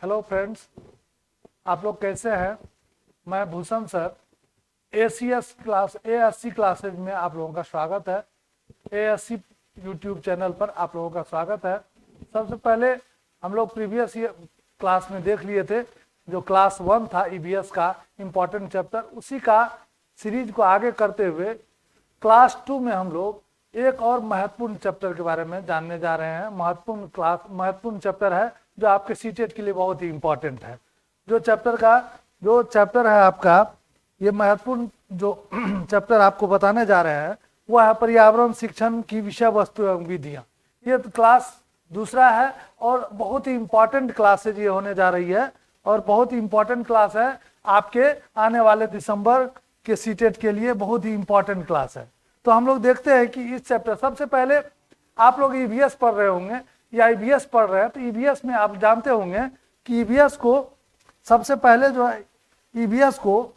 Hello friends, आप लोग कैसे हैं। मैं भूषण सर एएससी क्लासेज में आप लोगों का स्वागत है। एएससी यूट्यूब चैनल पर आप लोगों का स्वागत है। सबसे पहले हम लोग प्रीवियस क्लास में देख लिए थे, जो क्लास 1 था ईवीएस का इम्पोर्टेंट चैप्टर, उसी का सीरीज को आगे करते हुए क्लास 2 में हम लोग एक और महत्वपूर्ण चैप्टर के बारे में जानने जा रहे हैं। महत्वपूर्ण चैप्टर है जो आपके सीटेट के लिए बहुत ही इम्पोर्टेंट है। जो चैप्टर है आपका, ये महत्वपूर्ण जो चैप्टर आपको बताने जा रहे हैं वह है पर्यावरण शिक्षण की विषय वस्तु एवं विधियाँ। ये तो क्लास दूसरा है और बहुत ही इम्पोर्टेंट क्लासेज ये होने जा रही है और बहुत ही इम्पोर्टेंट क्लास है आपके आने वाले दिसंबर के सीटेट के लिए। बहुत ही इम्पोर्टेंट क्लास है। तो हम लोग देखते हैं कि इस चैप्टर, सबसे पहले आप लोग ईवीएस पढ़ रहे होंगे या ईवीएस पढ़ रहे हैं, तो ईवीएस में आप जानते होंगे कि ईवीएस को सबसे पहले जो है ईवीएस को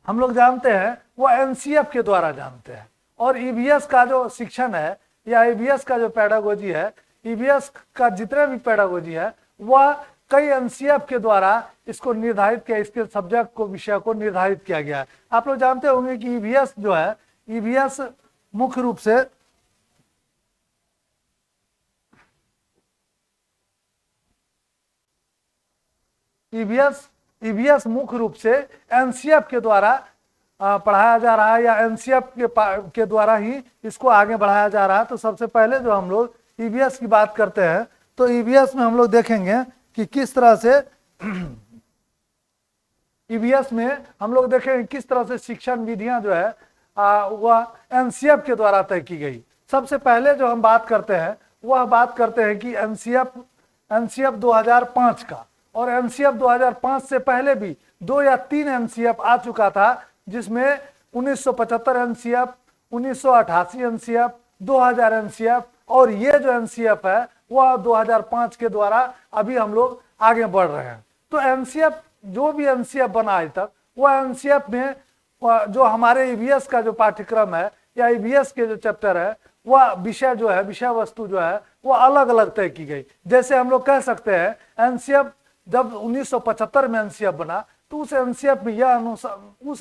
हम लोग जानते हैं वो एनसीएफ के द्वारा जानते हैं। और ईवीएस का जो शिक्षण है या ईवीएस का जो पेडागोजी है, ईवीएस का जितने भी पेडागोजी है वह कई एनसीएफ के द्वारा इसको निर्धारित किया, इसके सब्जेक्ट को, विषय को निर्धारित किया गया है। आप लोग जानते होंगे कि ईवीएस जो है, ईवीएस मुख्य रूप से ईवीएस मुख्य रूप से एनसीएफ के द्वारा पढ़ाया जा रहा है या एनसीएफ के द्वारा ही इसको आगे बढ़ाया जा रहा है। तो सबसे पहले जो हम लोग ईवीएस की बात करते हैं तो ईवीएस में हम लोग देखेंगे कि किस तरह से ईवीएस में हम लोग देखेंगे किस तरह से शिक्षण विधियां जो है वह एनसीएफ के द्वारा तय की गई। सबसे पहले जो हम बात करते हैं वह बात करते हैं कि एनसीएफ 2005 का, और एनसीएफ 2005 से पहले भी 2 या 3 एनसीएफ आ चुका था, जिसमें 1975 एनसीएफ, 1988 एनसीएफ, 2000 एनसीएफ, और ये जो एनसीएफ है वह 2005 के द्वारा अभी हम लोग आगे बढ़ रहे हैं। तो एनसीएफ, जो भी एनसीएफ बना आज तक, वह एनसीएफ में जो हमारे ईवीएस का जो पाठ्यक्रम है या ईवीएस के जो चैप्टर है, वह विषय जो है, विषय वस्तु जो है वह अलग अलग तय की गई। जैसे हम लोग कह सकते हैं एनसीएफ जब 1975 में एनसीएफ बना तो उस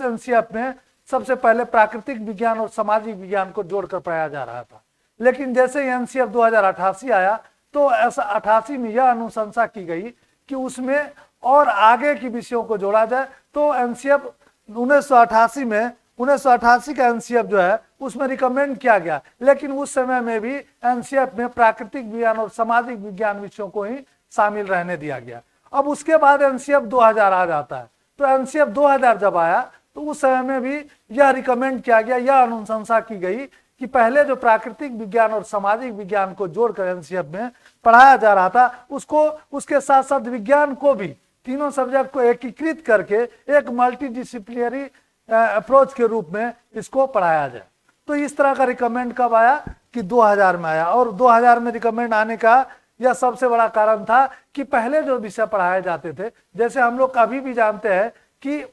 एनसीएफ में सबसे पहले प्राकृतिक विज्ञान और सामाजिक विज्ञान को जोड़कर पढ़ाया जा रहा था। लेकिन जैसे ही एनसीएफ 2088 आया तो ऐसा 88 में यह अनुशंसा की गई कि उसमें और आगे की विषयों को जोड़ा जाए। तो एनसीएफ 1988 का एनसीएफ जो है उसमें रिकमेंड किया गया, लेकिन उस समय में भी एनसीएफ में प्राकृतिक विज्ञान और सामाजिक विज्ञान विषयों को ही शामिल रहने दिया गया। अब उसके बाद एनसीएफ 2000 आ जाता है। तो एनसीएफ 2000 जब आया तो उस समय में भी यह रिकमेंड किया गया, यह अनुशंसा की गई कि पहले जो प्राकृतिक विज्ञान और सामाजिक विज्ञान को जोड़कर एनसीएफ में पढ़ाया जा रहा था, उसको उसके साथ साथ विज्ञान को भी, तीनों सब्जेक्ट को एकीकृत करके एक मल्टीडिसिप्लिनरी अप्रोच के रूप में इसको पढ़ाया जाए। तो इस तरह का रिकमेंड कब आया कि 2000 में आया। और 2000 में रिकमेंड आने का यह सबसे बड़ा कारण था कि पहले जो विषय पढ़ाए जाते थे, जैसे हम लोग अभी भी जानते हैं कि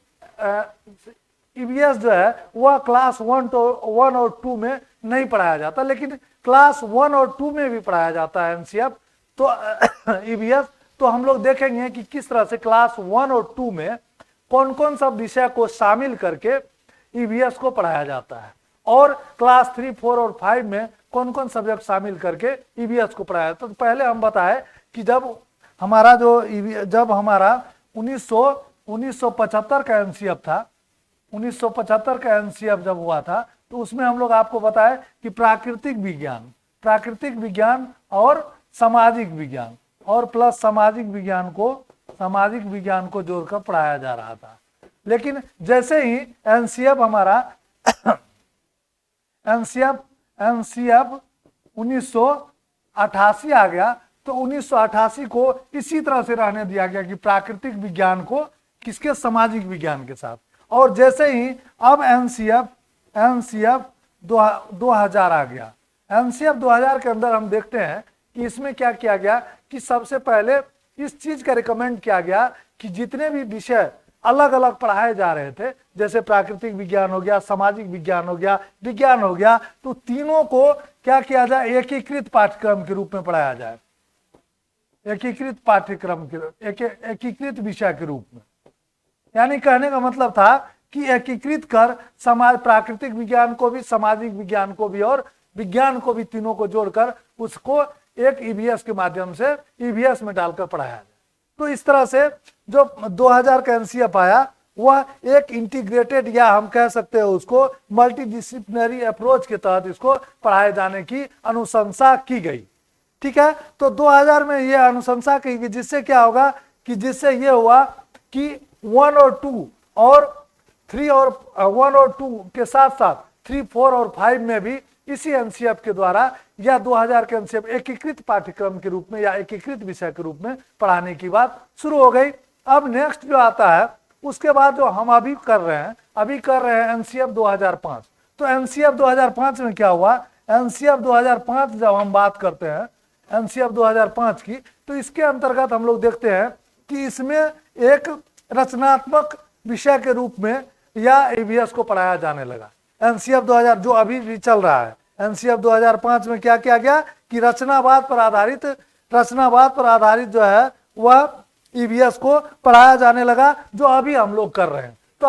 ईवीएस जो है वह क्लास 1 और 2 में नहीं पढ़ाया जाता, लेकिन क्लास 1 और 2 में भी पढ़ाया जाता है एनसीएफ। तो ईवीएस, तो हम लोग देखेंगे कि किस तरह से क्लास 1 और 2 में कौन कौन सा विषय को शामिल करके ईवीएस को पढ़ाया जाता है, और क्लास 3, 4 और 5 में कौन कौन सब्जेक्ट शामिल करके ईवीएस को पढ़ाया। तो पहले हम बताएं कि जब हमारा 1975 का एनसीएफ था, 1975 का एनसीएफ जब हुआ था तो उसमें हम लोग आपको बताएं कि प्राकृतिक विज्ञान और सामाजिक विज्ञान और प्लस सामाजिक विज्ञान को जोड़कर पढ़ाया जा रहा था। लेकिन जैसे ही एनसीएफ हमारा एनसीएफ 1988 आ गया तो 1988 को इसी तरह से रहने दिया गया कि प्राकृतिक विज्ञान को किसके, सामाजिक विज्ञान के साथ। और जैसे ही अब एनसीएफ 2000 आ गया, एनसीएफ 2000 के अंदर हम देखते हैं कि इसमें क्या किया गया कि सबसे पहले इस चीज का रिकमेंड किया गया कि जितने भी विषय अलग अलग पढ़ाए जा रहे थे, जैसे प्राकृतिक विज्ञान हो गया, सामाजिक विज्ञान हो गया, विज्ञान हो गया, तो तीनों को क्या किया जाए, एकीकृत पाठ्यक्रम के रूप में पढ़ाया जाए। एकीकृत पाठ्यक्रम के एकीकृत विषय के रूप में। यानी कहने का मतलब था कि एकीकृत कर समाज प्राकृतिक विज्ञान को भी, सामाजिक विज्ञान को भी और विज्ञान को भी, तीनों को जोड़कर उसको एक ईवीएस के माध्यम से ईवीएस में डालकर पढ़ाया जाए। तो इस तरह से जो 2000 का एनसीएफ आया वह एक इंटीग्रेटेड या हम कह सकते हैं उसको मल्टीडिसिप्लिनरी अप्रोच के तहत इसको पढ़ाए जाने की अनुशंसा की गई। ठीक है, तो 2000 में यह अनुशंसा की गई, जिससे क्या होगा कि जिससे ये हुआ कि 1 और 2 और 3 और 1 और 2 के साथ साथ 3, 4 और 5 में भी इसी एनसीएफ के द्वारा या 2000 के एनसीएफ एकीकृत पाठ्यक्रम के रूप में या एकीकृत विषय के रूप में पढ़ाने की बात शुरू हो गई। अब नेक्स्ट जो आता है उसके बाद जो हम अभी कर रहे हैं एनसीएफ 2005। तो एनसीएफ 2005 में क्या हुआ, एनसीएफ 2005 जब हम बात करते हैं एनसीएफ 2005 की, तो इसके अंतर्गत हम लोग देखते हैं कि इसमें एक रचनात्मक विषय के रूप में या ईवीएस को पढ़ाया जाने लगा। एनसीएफ 2000 जो अभी भी चल रहा है, एनसीएफ 2005 में क्या किया गया कि रचनावाद पर आधारित जो है वह ईवीएस को पढ़ाया जाने लगा, जो अभी हम लोग कर रहे हैं। तो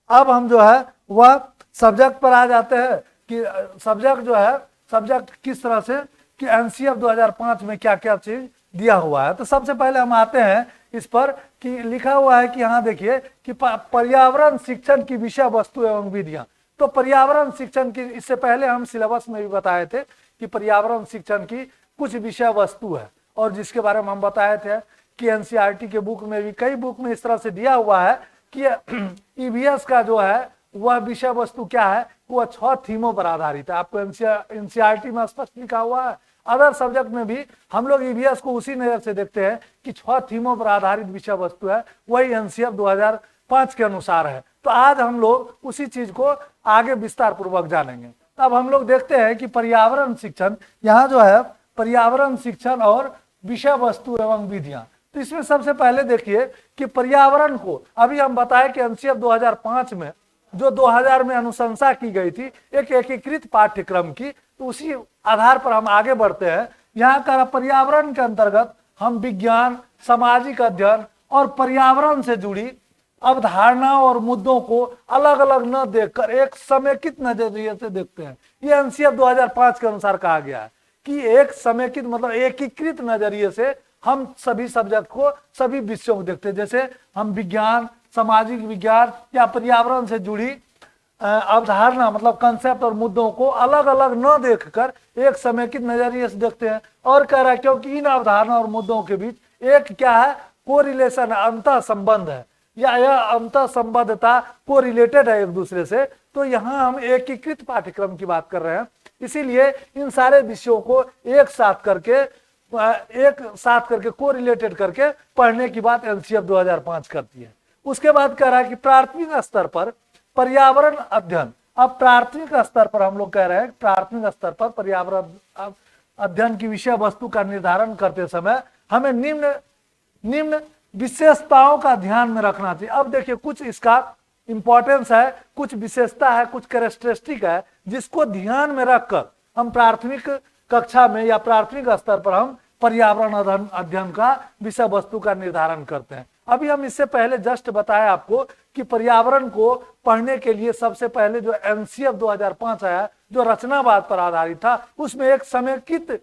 अब हम जो है वह सब्जेक्ट पर आ जाते हैं कि सब्जेक्ट किस तरह से कि एनसीएफ 2005 में क्या क्या चीज दिया हुआ है। तो सबसे पहले हम आते हैं इस पर कि लिखा हुआ है कि यहाँ देखिए कि पर्यावरण शिक्षण की विषय वस्तु एवं विधियां। तो पर्यावरण शिक्षण की, इससे पहले हम सिलेबस में भी बताए थे कि पर्यावरण शिक्षण की कुछ विषय वस्तु है, और जिसके बारे में हम बताए थे कि एनसीईआरटी के बुक में भी, कई बुक में इस तरह से दिया हुआ है कि ईवीएस का जो है वह विषय वस्तु क्या है, वह 6 थीमों पर आधारित है। आपको एनसीईआरटी में स्पष्ट लिखा हुआ है। अदर सब्जेक्ट में भी हम लोग ईवीएस को उसी नजर से देखते हैं कि 6 थीमों पर आधारित विषय वस्तु है, वही एनसीएफ 2005 के अनुसार है। तो आज हम लोग उसी चीज को आगे विस्तार पूर्वक जानेंगे। अब हम लोग देखते हैं कि पर्यावरण शिक्षण, यहाँ जो है पर्यावरण शिक्षण और विषय वस्तु एवं विधियां। तो इसमें सबसे पहले देखिए कि पर्यावरण को अभी हम बताएं कि एनसीएफ 2005 में जो 2000 में अनुशंसा की गई थी एक एकीकृत पाठ्यक्रम की, तो उसी आधार पर हम आगे बढ़ते हैं। यहाँ का पर्यावरण के अंतर्गत हम विज्ञान, सामाजिक अध्ययन और पर्यावरण से जुड़ी अवधारणाओं और मुद्दों को अलग अलग न देखकर एक समेकित नजरिए से देखते हैं। ये एनसीएफ 2005 के अनुसार कहा गया है कि एक समेकित मतलब एकीकृत नजरिए से हम सभी सब्जेक्ट को, सभी विषयों को देखते हैं। जैसे हम विज्ञान, सामाजिक विज्ञान या पर्यावरण से जुड़ी अवधारणा मतलब कंसेप्ट और मुद्दों को अलग अलग न देखकर एक समेकित नजरिए से देखते हैं। और कह रहा है क्योंकि इन अवधारणा और मुद्दों के बीच एक क्या है, कोरिलेशन, अंतः संबंध है, या यह अंतः संबद्धता कोरिलेटेड है एक दूसरे से। तो यहाँ हम एकीकृत पाठ्यक्रम की बात कर रहे हैं, इसीलिए इन सारे विषयों को एक साथ करके कोरिलेटेड करके पढ़ने की बात एनसीएफ 2005 करती है। उसके बाद कह रहा है कि प्राथमिक स्तर पर पर्यावरण अध्ययन। अब प्राथमिक स्तर पर हम लोग कह रहे हैं, प्राथमिक स्तर पर पर्यावरण अध्ययन की विषय वस्तु का निर्धारण करते समय हमें निम्न विशेषताओं का ध्यान में रखना चाहिए। अब देखिए कुछ इसका इंपॉर्टेंस है, कुछ विशेषता है, कुछ कैरेक्टरिस्टिक है, जिसको ध्यान में रखकर हम प्राथमिक कक्षा में या प्राथमिक स्तर पर हम पर्यावरण अध्ययन का विषय वस्तु का निर्धारण करते हैं। अभी हम इससे पहले जस्ट बताया आपको कि पर्यावरण को पढ़ने के लिए सबसे पहले जो एनसीएफ 2005 आया, जो रचनावाद पर आधारित था, उसमें एक समेकित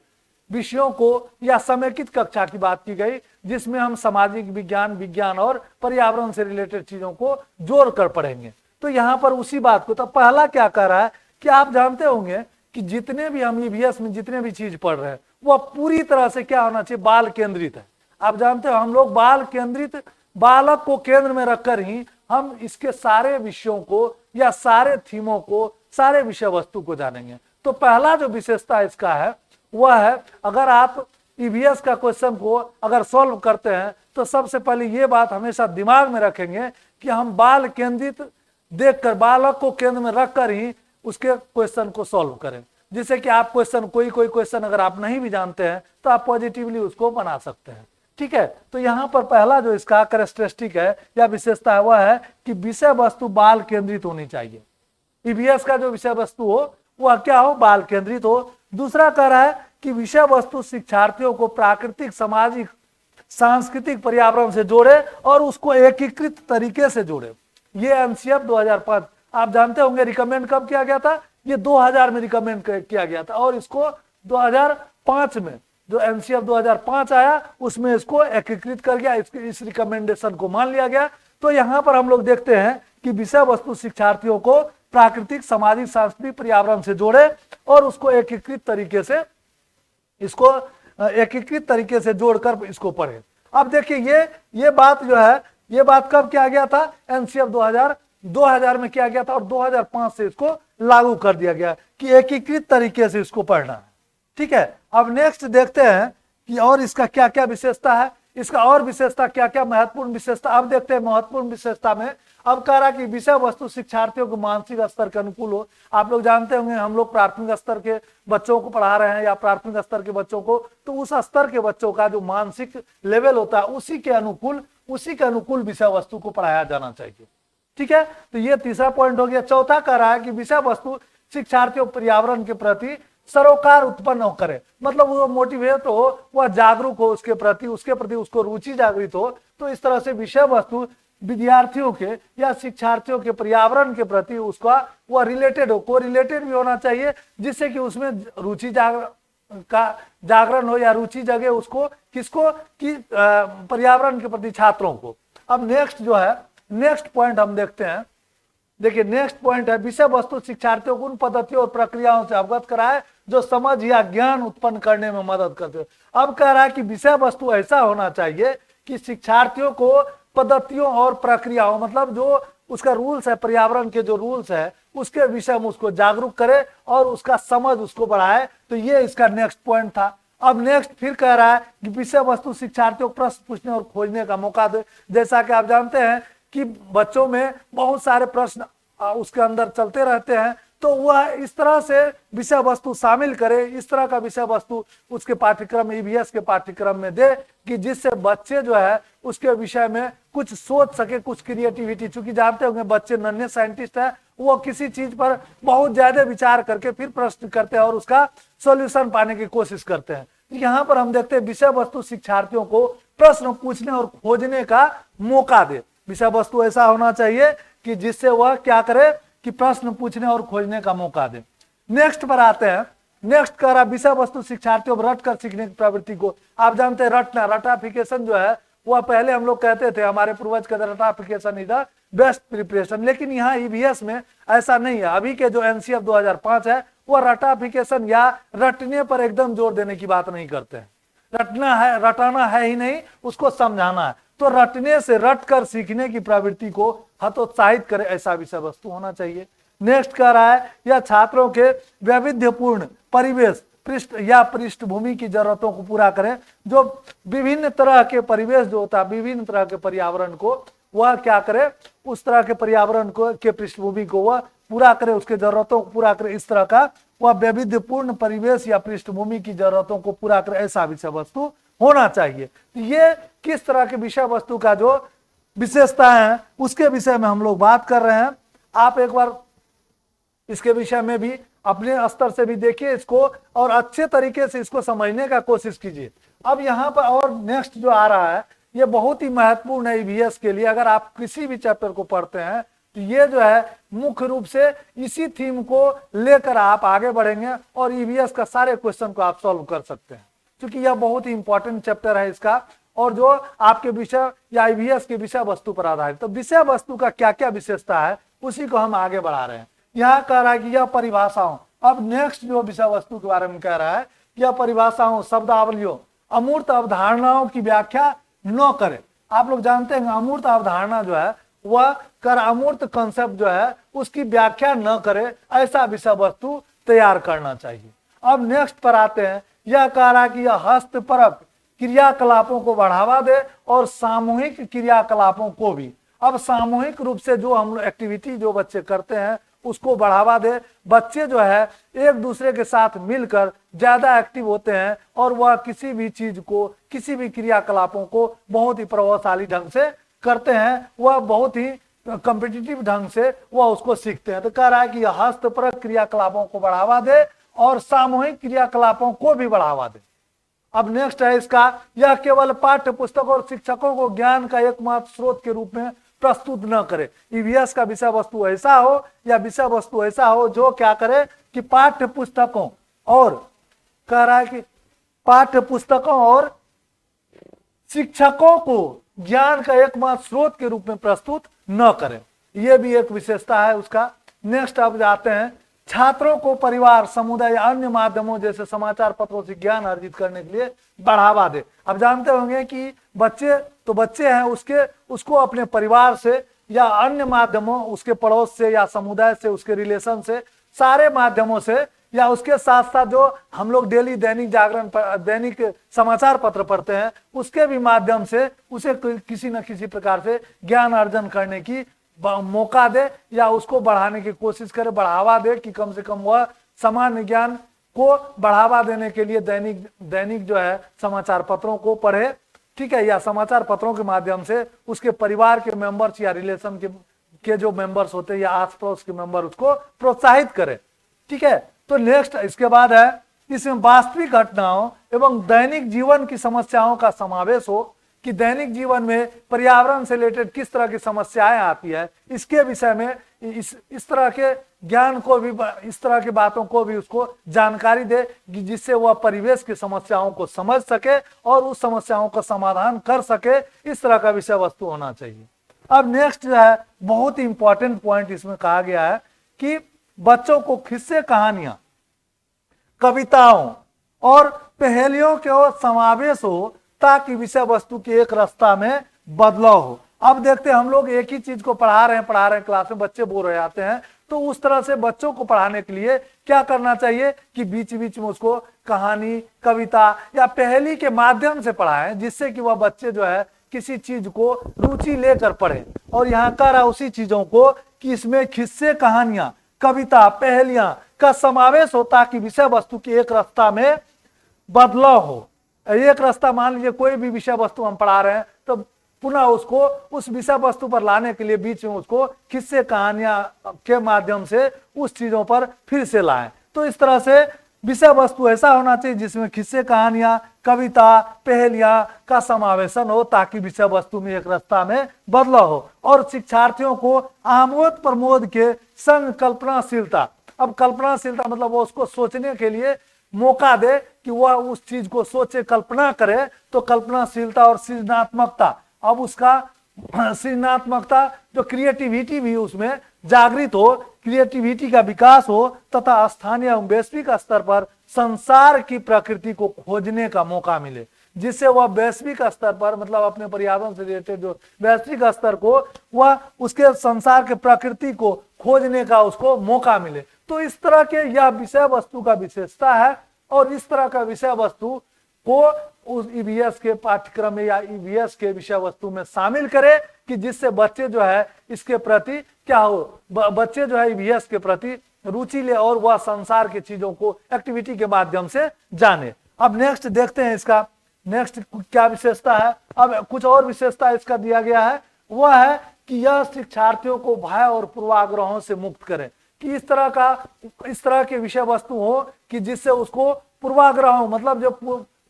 विषयों को या समेकित कक्षा की बात की गई, जिसमें हम सामाजिक विज्ञान और पर्यावरण से रिलेटेड चीजों को जोड़कर पढ़ेंगे। तो यहाँ पर उसी बात को, तो पहला क्या कर रहा है कि आप जानते होंगे कि जितने भी हम ईवीएस में जितने भी चीज पढ़ रहे हैं वह पूरी तरह से क्या होना चाहिए, बाल केंद्रित है। आप जानते हो हम लोग बाल केंद्रित, बालक को केंद्र में रखकर ही हम इसके सारे विषयों को या सारे थीमों को, सारे विषय वस्तु को जानेंगे। तो पहला जो विशेषता इसका है वह है, अगर आप ईवीएस का क्वेश्चन को अगर सॉल्व करते हैं तो सबसे पहले ये बात हमेशा दिमाग में रखेंगे कि हम बाल केंद्रित देखकर, बालक को केंद्र में रखकर ही उसके क्वेश्चन को सॉल्व करें। जिससे कि आप क्वेश्चन कोई क्वेश्चन अगर आप नहीं भी जानते हैं तो आप पॉजिटिवली उसको बना सकते हैं। ठीक है, तो यहाँ पर पहला जो इसका कैरेक्टरिस्टिक है या विशेषता है वह है कि विषय वस्तु बाल केंद्रित होनी चाहिए। ईवीएस का जो विषय वस्तु हो वह क्या हो, बाल केंद्रित हो। दूसरा कह रहा है कि विषय वस्तु शिक्षार्थियों को प्राकृतिक, सामाजिक, सांस्कृतिक पर्यावरण से जोड़े और उसको एकीकृत तरीके से जोड़े। ये एनसीएफ 2005 आप जानते होंगे रिकमेंड कब किया गया था, ये 2000 में रिकमेंड किया गया था और इसको 2005 में जो एनसीएफ 2005 आया उसमें इसको एकीकृत कर गया, इस रिकमेंडेशन को मान लिया गया। तो यहाँ पर हम लोग देखते हैं कि विषय वस्तु शिक्षार्थियों को प्राकृतिक, सामाजिक, सांस्कृतिक पर्यावरण से जोड़े और उसको एकीकृत तरीके से जोड़कर इसको पढ़े। अब देखिए ये बात जो है, ये बात कब किया गया था, एनसीएफ 2000 में किया गया था और 2005 से इसको लागू कर दिया गया कि एकीकृत तरीके से इसको पढ़ना है। ठीक है, अब नेक्स्ट देखते हैं कि और इसका क्या क्या विशेषता है, इसका और विशेषता क्या क्या महत्वपूर्ण विशेषता। अब देखते हैं महत्वपूर्ण विशेषता में। अब कह रहा कि विषय वस्तु शिक्षार्थियों को मानसिक स्तर के अनुकूल हो। आप लोग जानते होंगे हम लोग प्राथमिक स्तर के बच्चों को पढ़ा रहे हैं या प्राथमिक स्तर के बच्चों को, तो उस स्तर के बच्चों का जो मानसिक लेवल होता है उसी के अनुकूल विषय वस्तु को पढ़ाया जाना चाहिए। ठीक है, तो ये तीसरा पॉइंट हो गया। चौथा कह रहा है कि विषय वस्तु शिक्षार्थियों पर्यावरण के प्रति सरोकार उत्पन्न करे, मतलब वो मोटिवेट हो, वह जागरूक हो उसके प्रति उसको रुचि जागृत हो। तो इस तरह से विषय वस्तु विद्यार्थियों के या शिक्षार्थियों के पर्यावरण के प्रति उसका वह रिलेटेड हो, कोरिलेटेड भी होना चाहिए, जिससे कि उसमें रुचि जागरण हो या रुचि जगे उसको, किसको, कि पर्यावरण के प्रति छात्रों को। अब नेक्स्ट पॉइंट हम देखते हैं। देखिए नेक्स्ट पॉइंट है विषय वस्तु शिक्षार्थियों को उन पद्धतियों और प्रक्रियाओं से अवगत कराए जो समझ या ज्ञान उत्पन्न करने में मदद करते हो। अब कह रहा है कि विषय वस्तु ऐसा होना चाहिए कि शिक्षार्थियों को पद्धतियों और प्रक्रियाओं, मतलब जो उसका रूल्स है, पर्यावरण के जो रूल्स है उसके विषय में उसको जागरूक करे और उसका समझ उसको बढ़ाए। तो ये इसका नेक्स्ट पॉइंट था। अब नेक्स्ट फिर कह रहा है कि विषय वस्तु शिक्षार्थियों को प्रश्न पूछने और खोजने का मौका दे। जैसा कि आप जानते हैं कि बच्चों में बहुत सारे प्रश्न उसके अंदर चलते रहते हैं, तो वह इस तरह से विषय वस्तु शामिल करे, इस तरह का विषय वस्तु उसके पाठ्यक्रम ईवीएस के पाठ्यक्रम में दे कि जिससे बच्चे जो है उसके विषय में कुछ सोच सके, कुछ क्रिएटिविटी। चूंकि जानते होंगे बच्चे नन्हे साइंटिस्ट है, वो किसी चीज पर बहुत ज्यादा विचार करके फिर प्रश्न करते हैं और उसका सॉल्यूशन पाने की कोशिश करते हैं। यहाँ पर हम देखते हैं विषय वस्तु शिक्षार्थियों को प्रश्न पूछने और खोजने का मौका दे। विषय वस्तु ऐसा होना चाहिए कि जिससे वह क्या करे कि प्रश्न पूछने और खोजने का मौका दे। नेक्स्ट पर आते हैं। नेक्स्ट कह रहा विषय वस्तु शिक्षार्थियों में रट कर सीखने की प्रवृत्ति को। आप जानते हैं रटाफिकेशन जो है वह पहले हम लोग कहते थे, हमारे पूर्वज कहते ratification is the best preparation, लेकिन यहाँ ईवीएस में ऐसा नहीं है। अभी के जो एनसीएफ 2005 है वह रटाफिकेशन या रटने पर एकदम जोर देने की बात नहीं करते हैं। रटाना है ही नहीं, उसको समझाना है। तो रटने से रट कर सीखने की प्रवृत्ति को हतोत्साहित करे, ऐसा विषय वस्तु होना चाहिए। नेक्स्ट कह रहा है यह छात्रों के वैविध्यपूर्ण परिवेश पृष्ठभूमि की जरूरतों को पूरा करें। जो विभिन्न तरह के परिवेश जो होता है, विभिन्न तरह के पर्यावरण को वह क्या करे, उस तरह के पर्यावरण को के पृष्ठभूमि को वह पूरा करे, उसके जरूरतों को पूरा करे। इस तरह का वह वैविध्यपूर्ण परिवेश या पृष्ठभूमि की जरूरतों को पूरा करे, ऐसा विषय वस्तु होना चाहिए। तो ये किस तरह के विषय वस्तु का जो विशेषता है उसके विषय में हम लोग बात कर रहे हैं। आप एक बार इसके विषय में भी अपने स्तर से भी देखिए इसको और अच्छे तरीके से इसको समझने का कोशिश कीजिए। अब यहाँ पर और नेक्स्ट जो आ रहा है ये बहुत ही महत्वपूर्ण है ईवीएस के लिए। अगर आप किसी भी चैप्टर को पढ़ते हैं तो ये जो है मुख्य रूप से इसी थीम को लेकर आप आगे बढ़ेंगे और ईवीएस का सारे क्वेश्चन को आप सॉल्व कर सकते हैं, क्योंकि यह बहुत ही इंपॉर्टेंट चैप्टर है इसका और जो आपके विषय या ईवीएस के विषय वस्तु पर आधारित। तो विषय वस्तु का क्या क्या विशेषता है उसी को हम आगे बढ़ा रहे हैं। यहाँ कह रहा है कि यह परिभाषाओं, अब नेक्स्ट जो विषय वस्तु के बारे में कह रहा है, यह परिभाषाओं, शब्दावलियों, अमूर्त अवधारणाओं की व्याख्या न करे। आप लोग जानते हैं अमूर्त अवधारणा जो है वह कर अमूर्त कंसेप्ट जो है उसकी व्याख्या न करे, ऐसा विषय वस्तु तैयार करना चाहिए। अब नेक्स्ट पर आते हैं। यह कह रहा है कि यह हस्तपरक क्रियाकलापों को बढ़ावा दे और सामूहिक क्रियाकलापों को भी। अब सामूहिक रूप से जो हम एक्टिविटी जो बच्चे करते हैं उसको बढ़ावा दे। बच्चे जो है एक दूसरे के साथ मिलकर ज्यादा एक्टिव होते हैं और वह किसी भी चीज को, किसी भी क्रियाकलापों को बहुत ही प्रभावशाली ढंग से करते हैं, वह बहुत ही कॉम्पिटिटिव ढंग से वह उसको सीखते हैं। तो कह रहा है कि यह हस्तपरक क्रियाकलापों को बढ़ावा दे और सामूहिक क्रियाकलापों को भी बढ़ावा दे। अब नेक्स्ट है इसका, यह केवल पाठ्य पुस्तक और शिक्षकों को ज्ञान का एकमात्र स्रोत के रूप में प्रस्तुत न करे। ईवीएस का विषय वस्तु ऐसा हो या विषय वस्तु ऐसा हो जो क्या करे कि पाठ्य पुस्तकों और कह रहा है कि पाठ्य पुस्तकों और शिक्षकों को ज्ञान का एकमात्र स्रोत के रूप में प्रस्तुत न करें। यह भी एक विशेषता है उसका। नेक्स्ट अब जाते हैं, छात्रों को परिवार, समुदाय या अन्य माध्यमों जैसे समाचार पत्रों से ज्ञान अर्जित करने के लिए बढ़ावा दे। अब जानते होंगे कि बच्चे हैं, उसको अपने परिवार से या अन्य माध्यमों, उसके पड़ोस से या समुदाय से, उसके रिलेशन से, सारे माध्यमों से, या उसके साथ साथ जो हम लोग डेली दैनिक जागरण दैनिक समाचार पत्र पढ़ते हैं उसके भी माध्यम से उसे किसी न किसी प्रकार से ज्ञान अर्जन करने की मौका दे या उसको बढ़ाने की कोशिश करे, बढ़ावा दे कि कम से कम वह सामान्य ज्ञान को बढ़ावा देने के लिए दैनिक जो है समाचार पत्रों को पढ़े, ठीक है, या समाचार पत्रों के माध्यम से उसके परिवार के मेंबर्स या रिलेशन के जो मेंबर्स होते हैं या आस पड़ोस के मेंबर उसको प्रोत्साहित करे, ठीक है। तो नेक्स्ट इसके बाद है, इसमें वास्तविक घटनाओं एवं दैनिक जीवन की समस्याओं का समावेश हो कि दैनिक जीवन में पर्यावरण से रिलेटेड किस तरह की समस्याएं आती है, इसके विषय में इस तरह के ज्ञान को भी, इस तरह की बातों को भी उसको जानकारी दे कि जिससे वह परिवेश की समस्याओं को समझ सके और उस समस्याओं का समाधान कर सके। इस तरह का विषय वस्तु होना चाहिए। अब नेक्स्ट जो है बहुत ही इंपॉर्टेंट पॉइंट इसमें कहा गया है कि बच्चों को किस्से, कहानियां, कविताओं और पहेलियों के ओर समावेश हो ताकि विषय वस्तु की एक रास्ता में बदलाव हो। अब देखते हैं हम लोग एक ही चीज को पढ़ा रहे हैं क्लास में, बच्चे बोर हो जाते हैं, तो उस तरह से बच्चों को पढ़ाने के लिए क्या करना चाहिए कि बीच बीच में उसको कहानी, कविता या पहेली के माध्यम से पढ़ाएं जिससे कि वह बच्चे जो है किसी चीज को रुचि लेकर पढ़े। और यहाँ कह रहा उसी चीजों को कि इसमें किस्से, कहानियां, कविता, पहेलियां का समावेश हो ताकि विषय वस्तु की एक रास्ता में बदलाव हो। एक रास्ता, मान लीजिए कोई भी विषय वस्तु हम पढ़ा रहे हैं तो पुनः उसको उस विषय वस्तु पर लाने के लिए बीच में उसको किस्से, कहानियां के माध्यम से उस चीजों पर फिर से लाएं। तो इस तरह से विषय वस्तु ऐसा होना चाहिए जिसमें किस्से, कहानियां, कविता, पहेलियां का समावेशन हो ताकि विषय वस्तु में एक रास्ता में बदलाव हो। और शिक्षार्थियों को आमोद प्रमोद के संग कल्पनाशीलता, अब कल्पनाशीलता मतलब वो उसको सोचने के लिए मौका दे कि वह उस चीज को सोचे, कल्पना करे। तो कल्पनाशीलता और सृजनात्मकता, अब उसका सृजनात्मकता जो क्रिएटिविटी भी उसमें जागृत हो, क्रिएटिविटी का विकास हो तथा स्थानीय एवं वैश्विक स्तर पर संसार की प्रकृति को खोजने का मौका मिले, जिससे वह वैश्विक स्तर पर मतलब अपने पर्यावरण से रिलेटेड जो वैश्विक स्तर को वह उसके संसार के प्रकृति को खोजने का उसको मौका मिले। तो इस तरह के यह विषय वस्तु का विशेषता है और इस तरह का विषय वस्तु को उस ईवीएस के पाठ्यक्रम में या ईवीएस के विषय वस्तु में शामिल करे कि जिससे बच्चे जो है इसके प्रति क्या हो, बच्चे जो है ईवीएस के प्रति रुचि ले और वह संसार की चीजों को एक्टिविटी के माध्यम से जाने। अब नेक्स्ट देखते हैं इसका नेक्स्ट क्या विशेषता है। अब कुछ और विशेषता इसका दिया गया है, वह है कि यह शिक्षार्थियों को भय और पूर्वाग्रहों से मुक्त करे कि इस तरह के विषय वस्तु हो कि जिससे उसको पूर्वाग्रह मतलब जो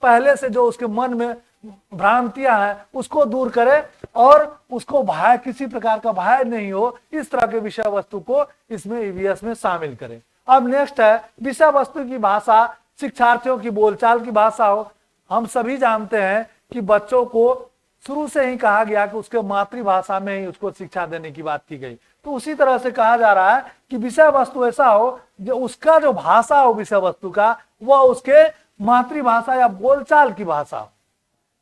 पहले से जो उसके मन में भ्रांतियां हैं उसको दूर करे और उसको भय, किसी प्रकार का भय नहीं हो, इस तरह के विषय वस्तु को इसमें ईवीएस में शामिल करें। अब नेक्स्ट है विषय वस्तु की भाषा शिक्षार्थियों की बोलचाल की भाषा हो। हम सभी जानते हैं कि बच्चों को शुरू से ही कहा गया कि उसके मातृभाषा में ही उसको शिक्षा देने की बात की गई, तो उसी तरह से कहा जा रहा है कि विषय वस्तु ऐसा हो जो उसका जो भाषा हो विषय वस्तु का वह उसके मातृभाषा या बोलचाल की भाषा हो,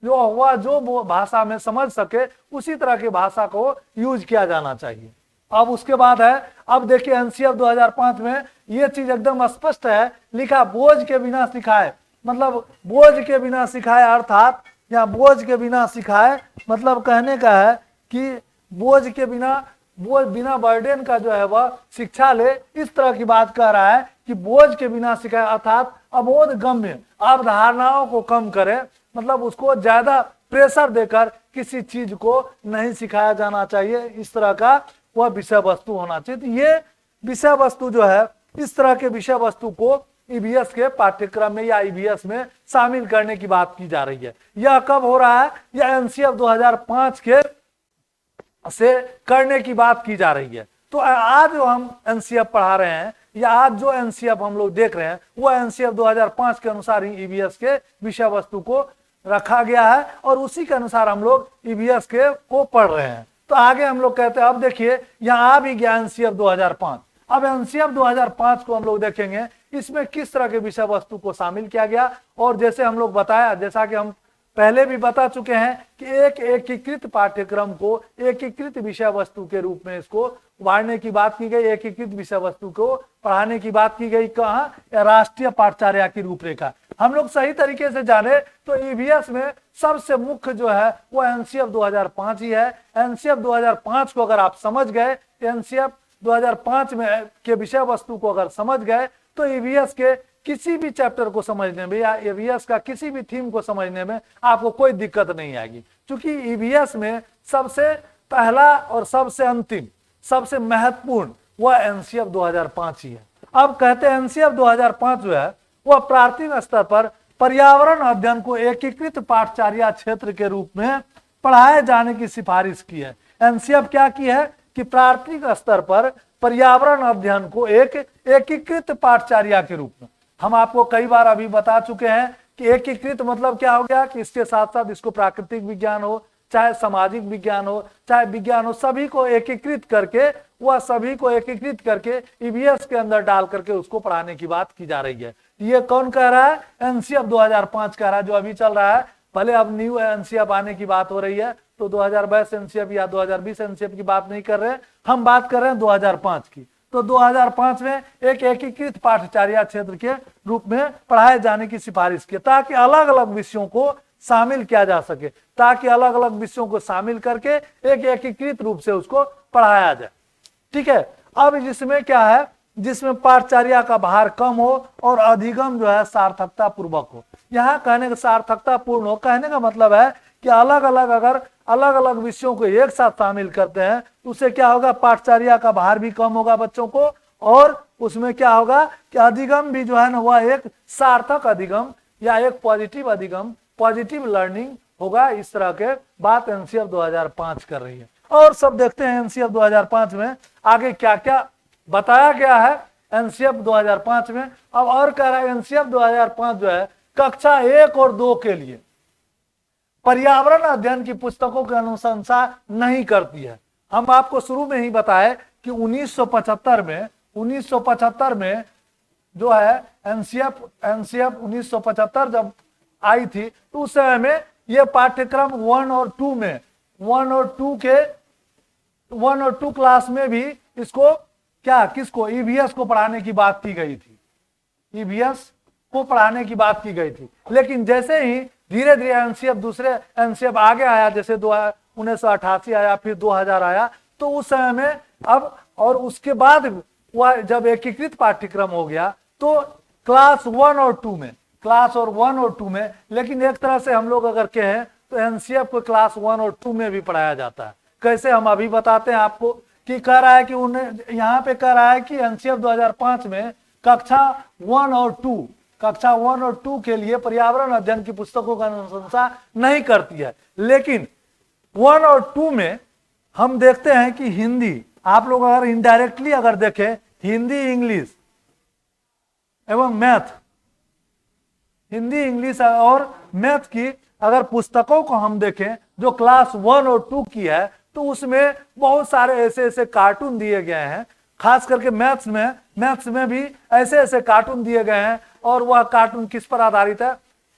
जो वह जो भाषा में समझ सके उसी तरह की भाषा को यूज किया जाना चाहिए। अब उसके बाद है, अब देखिए एनसीएफ 2005 में ये चीज एकदम स्पष्ट है, लिखा बोझ के बिना सिखाए, मतलब बोझ के बिना सिखाए अर्थात या बोझ के बिना सिखाए मतलब कहने का है कि बोझ के बिना बर्डन का जो है वह शिक्षा ले, इस तरह की बात कह रहा है कि बोझ के बिना सिखाए अर्थात अबोध गम्य अवधारणाओं को कम करे, मतलब उसको ज्यादा प्रेशर देकर किसी चीज को नहीं सिखाया जाना चाहिए, इस तरह का वह विषय वस्तु होना चाहिए। तो ये विषय वस्तु जो है इस तरह के विषय वस्तु को ईवीएस के पाठ्यक्रम में या ईवीएस में शामिल करने की बात की जा रही है। यह कब हो रहा है? यह एनसीएफ 2005 के से करने की बात की जा रही है। तो आज जो हम एनसीएफ पढ़ा रहे हैं या आज जो एनसीएफ हम लोग देख रहे हैं वो एनसीएफ 2005 के अनुसार ही ईवीएस के विषय वस्तु को रखा गया है और उसी के अनुसार हम लोग ईवीएस के को पढ़ रहे हैं। तो आगे हम लोग कहते हैं, अब देखिए यहाँ आ भी गया एनसीएफ 2005। अब एनसीएफ 2005 को हम लोग देखेंगे इसमें किस तरह के विषय वस्तु को शामिल किया गया। और जैसे हम लोग बताया, जैसा कि हम पहले भी बता चुके हैं कि एक एकीकृत पाठ्यक्रम को एकीकृत विषय वस्तु के रूप में इसको उभारने की बात की गई, एकीकृत विषय वस्तु को पढ़ाने की बात की गई। कहाँ? राष्ट्रीय पाठचर्या की रूपरेखा। हम लोग सही तरीके से जाने तो ईवीएस में सबसे मुख्य जो है वो एनसीएफ 2005 ही है। एनसीएफ 2005 को अगर आप समझ गए, एनसीएफ 2005 में के विषय वस्तु को अगर समझ गए तो ईवीएस के किसी भी चैप्टर को समझने में या ईवीएस का किसी भी थीम को समझने में आपको कोई दिक्कत नहीं आएगी, क्योंकि ईवीएस में सबसे पहला और सबसे अंतिम सबसे महत्वपूर्ण वह एनसीएफ 2005 ही है। अब कहते हैं एनसीएफ 2005 जो है वह प्राथमिक स्तर पर पर्यावरण अध्ययन को एकीकृत पाठचर्या क्षेत्र के रूप में पढ़ाए जाने की सिफारिश की है। एनसीएफ क्या की है कि प्राथमिक स्तर पर पर्यावरण अध्ययन को एक एकीकृत पाठचर्या के रूप में, हम आपको कई बार अभी बता चुके हैं कि एकीकृत मतलब क्या हो गया कि इसके साथ साथ इसको प्राकृतिक विज्ञान हो, चाहे सामाजिक विज्ञान हो, चाहे विज्ञान हो, सभी को एकीकृत करके ईवीएस के अंदर डाल करके उसको पढ़ाने की बात की जा रही है। ये कौन कह रहा है? एनसीएफ 2005 कह रहा है, जो अभी चल रहा है। भले अब न्यू एनसीएफ आने की बात हो रही है तो 2022 एनसीएफ या 2020 एनसीएफ की बात नहीं कर रहे हैं, हम बात कर रहे हैं 2005 की। तो 2005 में एक एकीकृत पाठचर्या क्षेत्र के रूप में पढ़ाए जाने की सिफारिश की, ताकि अलग अलग विषयों को शामिल किया जा सके, ताकि अलग अलग विषयों को शामिल करके एक एकीकृत रूप से उसको पढ़ाया जाए। ठीक है। अब जिसमें क्या है, जिसमें पाठचर्या का भार कम हो और अधिगम जो है सार्थकता पूर्वक हो। यहाँ कहने का सार्थकता पूर्ण हो, कहने का मतलब है कि अगर अलग अलग विषयों को एक साथ शामिल करते हैं तो उससे क्या होगा, पाठचर्या का भार भी कम होगा बच्चों को, और उसमें क्या होगा कि अधिगम भी जो है ना वह एक सार्थक अधिगम या एक पॉजिटिव अधिगम, पॉजिटिव लर्निंग होगा। इस तरह के बात एनसीएफ 2005 कर रही है। और सब देखते हैं एनसीएफ 2005 में आगे क्या क्या बताया गया है एनसीएफ 2005 में। अब और कह रहा है एनसीएफ 2005 जो है कक्षा 1 और 2 के लिए पर्यावरण अध्ययन की पुस्तकों की अनुशंसा नहीं करती है। हम आपको शुरू में ही बताए कि 1975 में जो है एनसीएफ 1975 जब आई थी तो उस समय में ये पाठ्यक्रम 1 और 2 क्लास में भी इसको किसको ईवीएस को पढ़ाने की बात की गई थी, ईवीएस को पढ़ाने की बात की गई थी। लेकिन जैसे ही धीरे धीरे एनसीएफ दूसरे एनसीएफ आगे आया, जैसे 1988 आया, फिर 2000 आया, तो उस समय में अब और उसके बाद वह जब एकीकृत पाठ्यक्रम हो गया तो क्लास 1 और 2 में, लेकिन एक तरह से हम लोग अगर कहें तो एनसीएफ को क्लास 1 और 2 में भी पढ़ाया जाता है। कैसे, हम अभी बताते हैं आपको कि कह रहा है कि उन्हें यहाँ पे कह रहा है कि एनसीएफ 2005 में कक्षा 1 और 2 के लिए पर्यावरण अध्ययन की पुस्तकों का अनुशंसा नहीं करती है। लेकिन 1 और 2 में हम देखते हैं कि हिंदी, आप लोग अगर इनडायरेक्टली अगर देखें, हिंदी इंग्लिश एवं मैथ, हिंदी इंग्लिश और मैथ की अगर पुस्तकों को हम देखें जो क्लास 1 और 2 की है, तो उसमें बहुत सारे ऐसे कार्टून दिए गए हैं। खास करके मैथ्स में भी ऐसे कार्टून दिए गए हैं, और वह कार्टून किस पर आधारित है,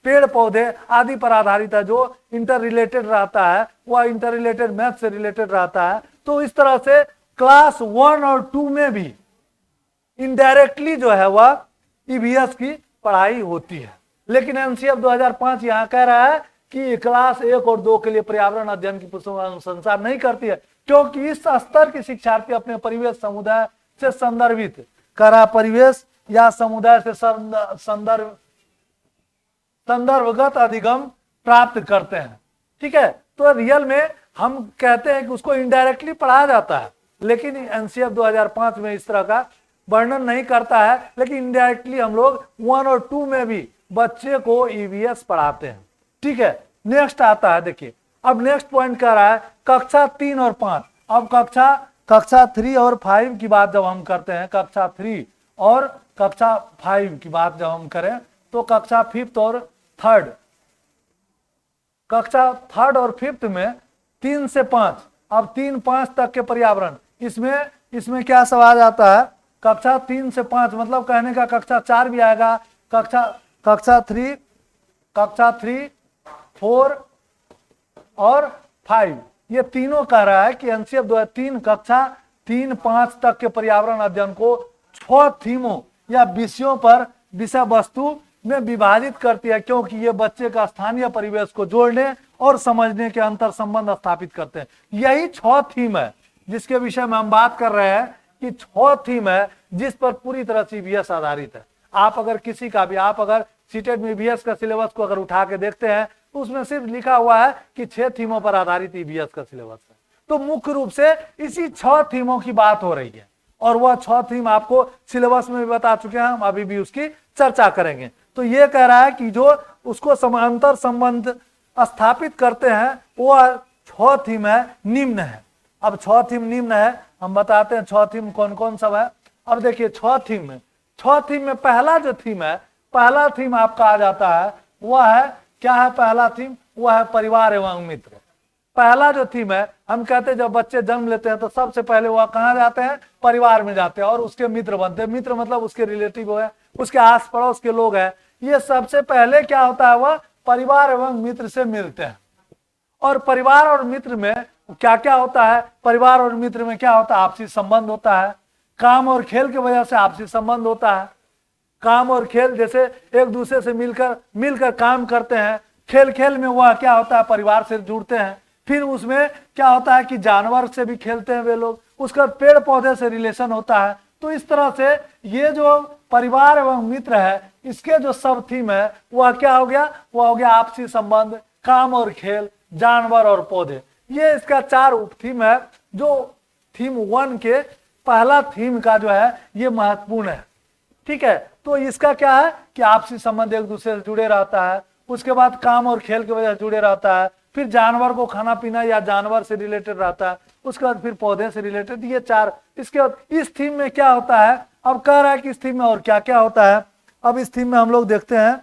पेड़ पौधे आदि पर आधारित है, जो इंटर रिलेटेड रहता है, वह इंटर रिलेटेड मैथ से रिलेटेड रहता है। तो इस तरह से क्लास 1 और 2 में भी इनडायरेक्टली जो है वह ईवीएस की पढ़ाई होती है। लेकिन एनसीएफ 2005 यहाँ कह रहा है कि क्लास 1 और 2 के लिए पर्यावरण अध्ययन की पुस्तकों का अनुशंसा नहीं करती है, क्योंकि इस स्तर के शिक्षार्थी अपने परिवेश समुदाय से संदर्भित करा, परिवेश या समुदाय से संदर्भगत अधिगम प्राप्त करते हैं। ठीक है। तो रियल में हम कहते हैं कि उसको इनडायरेक्टली पढ़ाया जाता है, लेकिन एनसीएफ 2005 में इस तरह का वर्णन नहीं करता है, लेकिन इनडायरेक्टली हम लोग 1 और 2 में भी बच्चे को ईवीएस पढ़ाते हैं। ठीक है, नेक्स्ट आता है, देखिए अब नेक्स्ट पॉइंट कर रहा है कक्षा 3 और 5। अब कक्षा 3 और 5 की बात जब हम करते हैं, कक्षा 3 और कक्षा 5 की बात जब हम करें, तो कक्षा 5 और 3rd, कक्षा 3rd और 5th में 3 से 5, अब 3-5 तक के पर्यावरण, इसमें क्या सवाल आता है, कक्षा 3 से 5 मतलब कहने का कक्षा 4 भी आएगा, कक्षा 3, 4 और 5, ये तीनों कह रहा है कि एनसीएफ 2003 कक्षा 3-5 तक के पर्यावरण अध्ययन को 6 थीमों या विषयों पर विषय वस्तु में विभाजित करती है, क्योंकि ये बच्चे का स्थानीय परिवेश को जोड़ने और समझने के अंतर संबंध स्थापित करते हैं। यही 6 थीम है जिसके विषय में हम बात कर रहे हैं कि 6 थीम है जिस पर पूरी तरह से ईवीएस आधारित है। आप अगर किसी का भी, आप अगर सीटेट में ईवीएस का सिलेबस को अगर उठा के देखते हैं तो उसमें सिर्फ लिखा हुआ है कि 6 थीमों पर आधारित ईवीएस का सिलेबस है। तो मुख्य रूप से इसी 6 थीमों की बात हो रही है और वह 6 थीम आपको सिलेबस में भी बता चुके हैं, हम अभी भी उसकी चर्चा करेंगे। तो ये कह रहा है कि जो उसको अंतर संबंध स्थापित करते हैं वह 6 थीम है, निम्न है। अब 6 थीम निम्न है, हम बताते हैं 6 थीम कौन कौन सब है। अब देखिए 6 थीम में पहला जो थीम है, पहला थीम आपका आ जाता है, वह है क्या है, पहला थीम वह है परिवार एवं मित्र। पहला जो थीम है, हम कहते हैं जब बच्चे जन्म लेते हैं तो सबसे पहले वह कहाँ जाते हैं, परिवार में जाते हैं और उसके मित्र बनते हैं। मित्र मतलब उसके रिलेटिव है, उसके आस पड़ोस के लोग हैं। ये सबसे पहले क्या होता है, वह परिवार एवं मित्र से मिलते हैं। और परिवार और मित्र में क्या क्या होता है, परिवार और मित्र में क्या होता है, आपसी संबंध होता है। काम और खेल की वजह से आपसी संबंध होता है। काम और खेल, जैसे एक दूसरे से मिलकर काम करते हैं, खेल में वह क्या होता है, परिवार से जुड़ते हैं। फिर उसमें क्या होता है कि जानवर से भी खेलते हैं वे लोग, उसका पेड़ पौधे से रिलेशन होता है। तो इस तरह से ये जो परिवार एवं मित्र है, इसके जो सब थीम है वह क्या हो गया, वह हो गया आपसी संबंध, काम और खेल, जानवर और पौधे। ये इसका 4 उप थीम है, जो थीम 1 के पहला थीम का जो है ये महत्वपूर्ण है। ठीक है, तो इसका क्या है कि आपसी संबंध एक दूसरे से जुड़े रहता है, उसके बाद काम और खेल की वजह से जुड़े रहता है, फिर जानवर को खाना पीना या जानवर से रिलेटेड रहता है, उसके बाद फिर पौधे से रिलेटेड। ये 4, इसके बाद इस थीम में क्या होता है, अब कह रहा है कि इस थीम में और क्या क्या होता है। अब इस थीम में हम लोग देखते हैं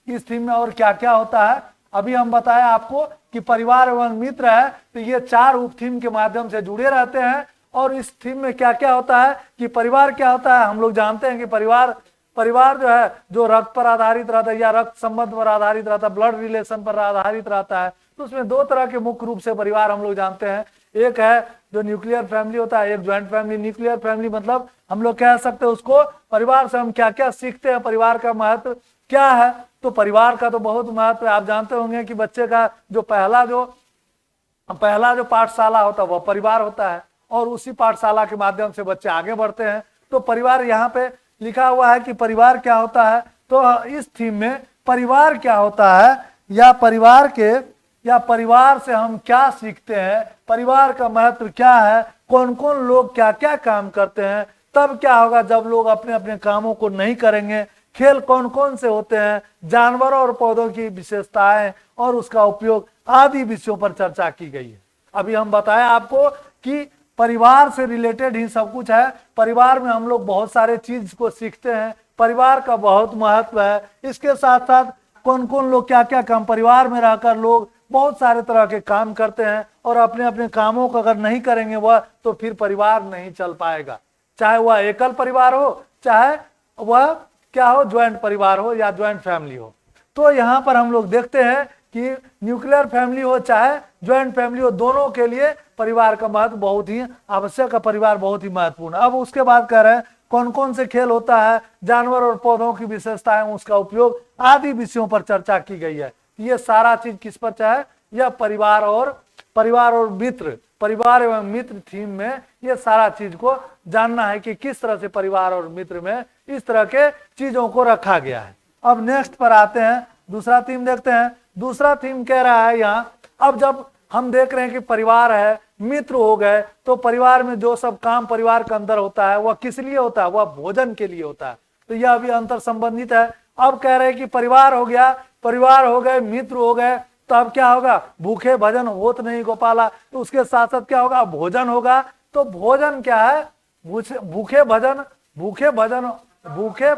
इस थीम में और क्या क्या होता है। अभी हम बताया आपको कि परिवार एवं मित्र है, तो ये 4 उप थीम के माध्यम से जुड़े रहते हैं। और इस थीम में क्या क्या होता है कि परिवार क्या होता है, हम लोग जानते हैं कि परिवार जो है, जो रक्त पर आधारित रहता है या रक्त संबंध पर आधारित रहता है, ब्लड रिलेशन पर आधारित रहता है। तो उसमें 2 तरह के मुख्य रूप से परिवार हम लोग जानते हैं। एक है जो न्यूक्लियर फैमिली होता है, एक ज्वाइंट फैमिली। न्यूक्लियर फैमिली मतलब हम लोग कह सकते हैं उसको, परिवार से हम क्या क्या सीखते हैं, परिवार का महत्व क्या है। तो परिवार का तो बहुत महत्व है। आप जानते होंगे कि बच्चे का जो पहला जो पाठशाला होता है वह परिवार होता है, और उसी पाठशाला के माध्यम से बच्चे आगे बढ़ते हैं। तो परिवार यहाँ पे लिखा हुआ है कि परिवार क्या होता है। तो इस थीम में परिवार क्या होता है, या परिवार से हम क्या सीखते हैं, परिवार का महत्व क्या है, कौन कौन लोग क्या क्या काम करते हैं, तब क्या होगा जब लोग अपने अपने कामों को नहीं करेंगे, खेल कौन कौन से होते हैं, जानवरों और पौधों की विशेषताएं और उसका उपयोग आदि विषयों पर चर्चा की गई है। अभी हम बताएं आपको कि परिवार से रिलेटेड ही सब कुछ है। परिवार में हम लोग बहुत सारे चीज को सीखते हैं, परिवार का बहुत महत्व है। इसके साथ साथ कौन कौन लोग क्या क्या काम, परिवार में रहकर लोग बहुत सारे तरह के काम करते हैं, और अपने अपने कामों को अगर नहीं करेंगे वह, तो फिर परिवार नहीं चल पाएगा। चाहे वह एकल परिवार हो, चाहे वह क्या हो, ज्वाइंट परिवार हो या ज्वाइंट फैमिली हो। तो यहाँ पर हम लोग देखते हैं कि न्यूक्लियर फैमिली हो चाहे ज्वाइंट फैमिली हो, दोनों के लिए परिवार का महत्व बहुत ही आवश्यक है, परिवार बहुत ही महत्वपूर्ण। अब उसके बाद कह रहे हैं कौन कौन से खेल होता है, जानवर और पौधों की विशेषताएं, उसका उपयोग आदि विषयों पर चर्चा की गई है। ये सारा चीज किस पर चाहे, यह परिवार और मित्र, परिवार एवं मित्र थीम में ये सारा चीज को जानना है कि किस तरह से परिवार और मित्र में इस तरह के चीजों को रखा गया है। अब नेक्स्ट पर आते हैं, दूसरा थीम देखते हैं। दूसरा थीम कह रहा है यहाँ, अब जब हम देख रहे हैं कि परिवार है मित्र हो गए, तो परिवार में जो सब काम परिवार के अंदर होता है वह किस लिए होता है, वह भोजन के लिए होता है। तो यह अभी अंतर संबंधित है। अब कह रहे हैं कि परिवार हो गया, परिवार हो गए, मित्र हो गए, तो अब क्या होगा, भूखे भजन होत नहीं गोपाला, तो उसके साथ साथ क्या होगा, भोजन होगा। तो भोजन क्या है, भूखे भजन, भूखे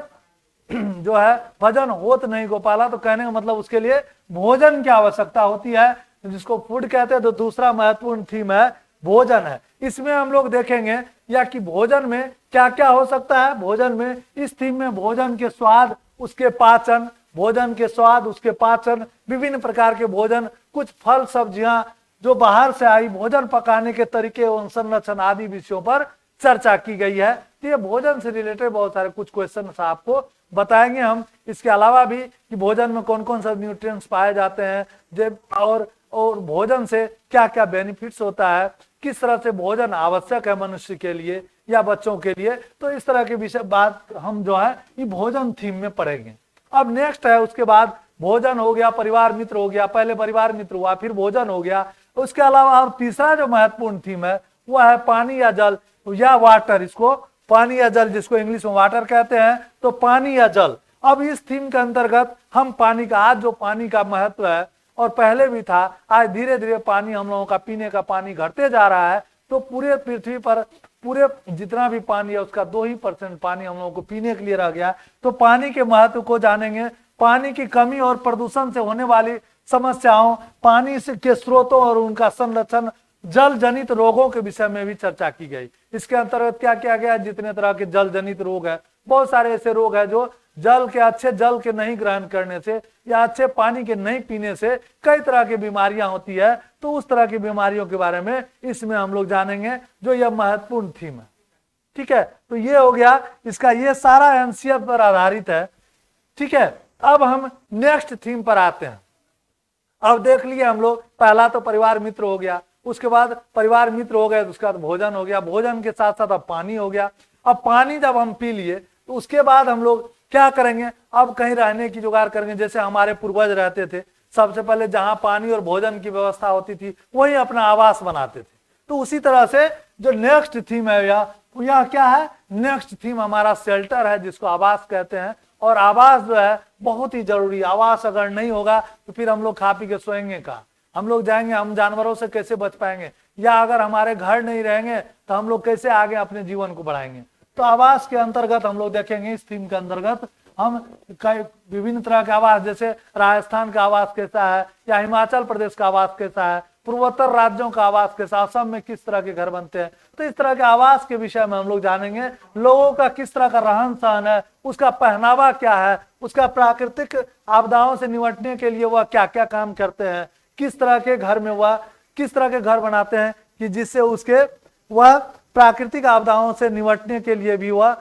जो है भजन होत नहीं गोपाला, तो कहने का मतलब उसके लिए भोजन की आवश्यकता होती है, जिसको फूड कहते हैं। तो दूसरा महत्वपूर्ण थीम है भोजन है। इसमें हम लोग देखेंगे या कि भोजन में क्या क्या हो सकता है। भोजन में, इस थीम में भोजन के स्वाद, उसके पाचन, भोजन के स्वाद, उसके पाचन, विभिन्न प्रकार के भोजन, कुछ फल सब्जियां जो बाहर से आई, भोजन पकाने के तरीके एवं संरक्षण आदि विषयों पर चर्चा की गई है। तो ये भोजन से रिलेटेड बहुत सारे कुछ क्वेश्चन आपको बताएंगे हम। इसके अलावा भी कि भोजन में कौन कौन सा न्यूट्रिएंट्स पाए जाते हैं, जब और भोजन से क्या क्या बेनिफिट्स होता है, किस तरह से भोजन आवश्यक है मनुष्य के लिए या बच्चों के लिए। तो इस तरह के विषय बात हम जो है ये भोजन थीम में पढ़ेंगे। अब नेक्स्ट है, उसके बाद भोजन हो गया, परिवार मित्र हो गया, पहले परिवार मित्र हुआ, फिर भोजन हो गया। उसके अलावा अब तीसरा जो महत्वपूर्ण थीम है वह है पानी या जल या वाटर। इसको पानी या जल, जिसको इंग्लिश में वाटर कहते हैं, तो पानी या जल। अब इस थीम के अंतर्गत हम पानी का, आज जो पानी का महत्व है और पहले भी था, आज धीरे धीरे पानी हम लोगों का पीने का पानी घटते जा रहा है। तो पूरे पृथ्वी पर पूरे जितना भी पानी है उसका 2% पानी हम लोगों को पीने के लिए रह गया। तो पानी के महत्व को जानेंगे, पानी की कमी और प्रदूषण से होने वाली समस्याओं, पानी के स्रोतों और उनका संरक्षण, जल जनित रोगों के विषय में भी चर्चा की गई। इसके अंतर्गत क्या किया गया, जितने तरह के जल जनित रोग है, बहुत सारे ऐसे रोग है जो अच्छे जल के नहीं ग्रहण करने से या अच्छे पानी के नहीं पीने से कई तरह की बीमारियां होती है। तो उस तरह की बीमारियों के बारे में इसमें हम लोग जानेंगे, जो यह महत्वपूर्ण थीम है। ठीक है, तो ये हो गया इसका, ये सारा एनसीएफ पर आधारित है। ठीक है, अब हम नेक्स्ट थीम पर आते हैं। अब देख लिए हम लोग, पहला तो परिवार मित्र हो गया, उसके बाद परिवार मित्र हो गए, उसके बाद भोजन हो गया, भोजन के साथ साथ अब पानी हो गया। अब पानी जब हम पी लिए तो उसके बाद हम लोग क्या करेंगे, अब कहीं रहने की जुगाड़ करेंगे। जैसे हमारे पूर्वज रहते थे, सबसे पहले जहां पानी और भोजन की व्यवस्था होती थी वहीं अपना आवास बनाते थे। तो उसी तरह से जो नेक्स्ट थीम है यह क्या है, नेक्स्ट थीम हमारा शेल्टर है, जिसको आवास कहते हैं। और आवास जो है बहुत ही जरूरी, आवास अगर नहीं होगा तो फिर हम लोग खा पी के सोएंगे कहाँ, हम लोग जाएंगे, हम जानवरों से कैसे बच पाएंगे, या अगर हमारे घर नहीं रहेंगे तो हम लोग कैसे आगे अपने जीवन को बढ़ाएंगे। तो आवास के अंतर्गत हम लोग देखेंगे, इस थीम के अंतर्गत हम कई विभिन्न तरह के आवास, जैसे राजस्थान का आवास कैसा है, या हिमाचल प्रदेश का आवास कैसा है, पूर्वोत्तर राज्यों का आवास कैसा, असम में किस तरह के घर बनते हैं। तो इस तरह के आवास के विषय में हम लोग जानेंगे। लोगों का किस तरह का रहन सहन है, उसका पहनावा क्या है, उसका प्राकृतिक आपदाओं से निपटने के लिए वह क्या क्या काम करते हैं, किस तरह के घर में वह किस तरह के घर बनाते हैं कि जिससे उसके वह प्राकृतिक आपदाओं से निपटने के लिए भी वह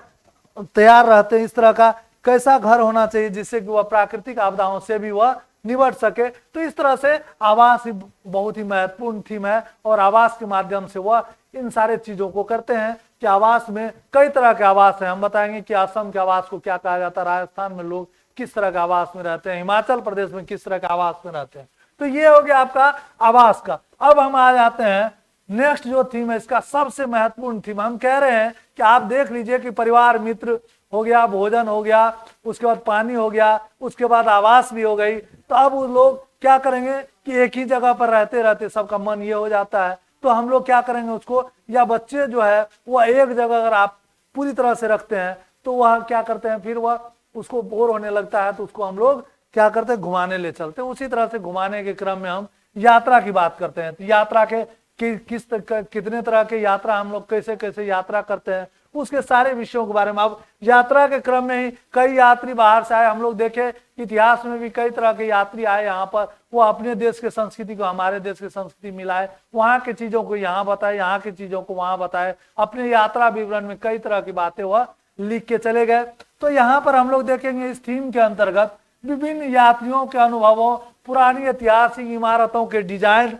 तैयार रहते हैं। इस तरह का कैसा घर होना चाहिए जिससे कि वह प्राकृतिक आपदाओं से भी वह निपट सके। तो इस तरह से आवास ही बहुत ही महत्वपूर्ण थीम है, और आवास के माध्यम से वह इन सारे चीजों को करते हैं। कि आवास में कई तरह के आवास हैं, हम बताएंगे कि असम के आवास को क्या कहा जाता है, राजस्थान में लोग किस तरह के आवास में रहते हैं, हिमाचल प्रदेश में किस तरह के आवास में रहते हैं। तो ये हो गया आपका आवास का। अब हम आ जाते हैं नेक्स्ट जो थीम है, इसका सबसे महत्वपूर्ण थीम। हम कह रहे हैं कि आप देख लीजिए कि परिवार मित्र हो गया, भोजन हो गया, उसके बाद पानी हो गया, उसके बाद आवास भी हो गई। तो अब वो लोग क्या करेंगे कि एक ही जगह पर रहते रहते सबका मन ये हो जाता है, तो हम लोग क्या करेंगे उसको, या बच्चे जो है वह एक जगह अगर आप पूरी तरह से रखते हैं तो वह क्या करते हैं, फिर वह उसको बोर होने लगता है, तो उसको हम लोग क्या करते हैं, घुमाने ले चलते हैं। उसी तरह से घुमाने के क्रम में हम यात्रा की बात करते हैं। तो यात्रा के कितने तरह के यात्रा, हम लोग कैसे कैसे यात्रा करते हैं, उसके सारे विषयों के बारे में। अब यात्रा के क्रम में ही कई यात्री बाहर से आए, हम लोग देखे इतिहास में भी कई तरह के यात्री आए यहाँ पर, वो अपने देश के संस्कृति को हमारे देश की संस्कृति मिलाए, वहाँ की चीजों को यहाँ बताए, यहाँ की चीजों को वहाँ बताए, अपने यात्रा विवरण में कई तरह की बातें वह लिख के चले गए। तो यहाँ पर हम लोग देखेंगे इस थीम के अंतर्गत विभिन्न यात्रियों के अनुभवों, पुरानी ऐतिहासिक इमारतों के डिजाइन,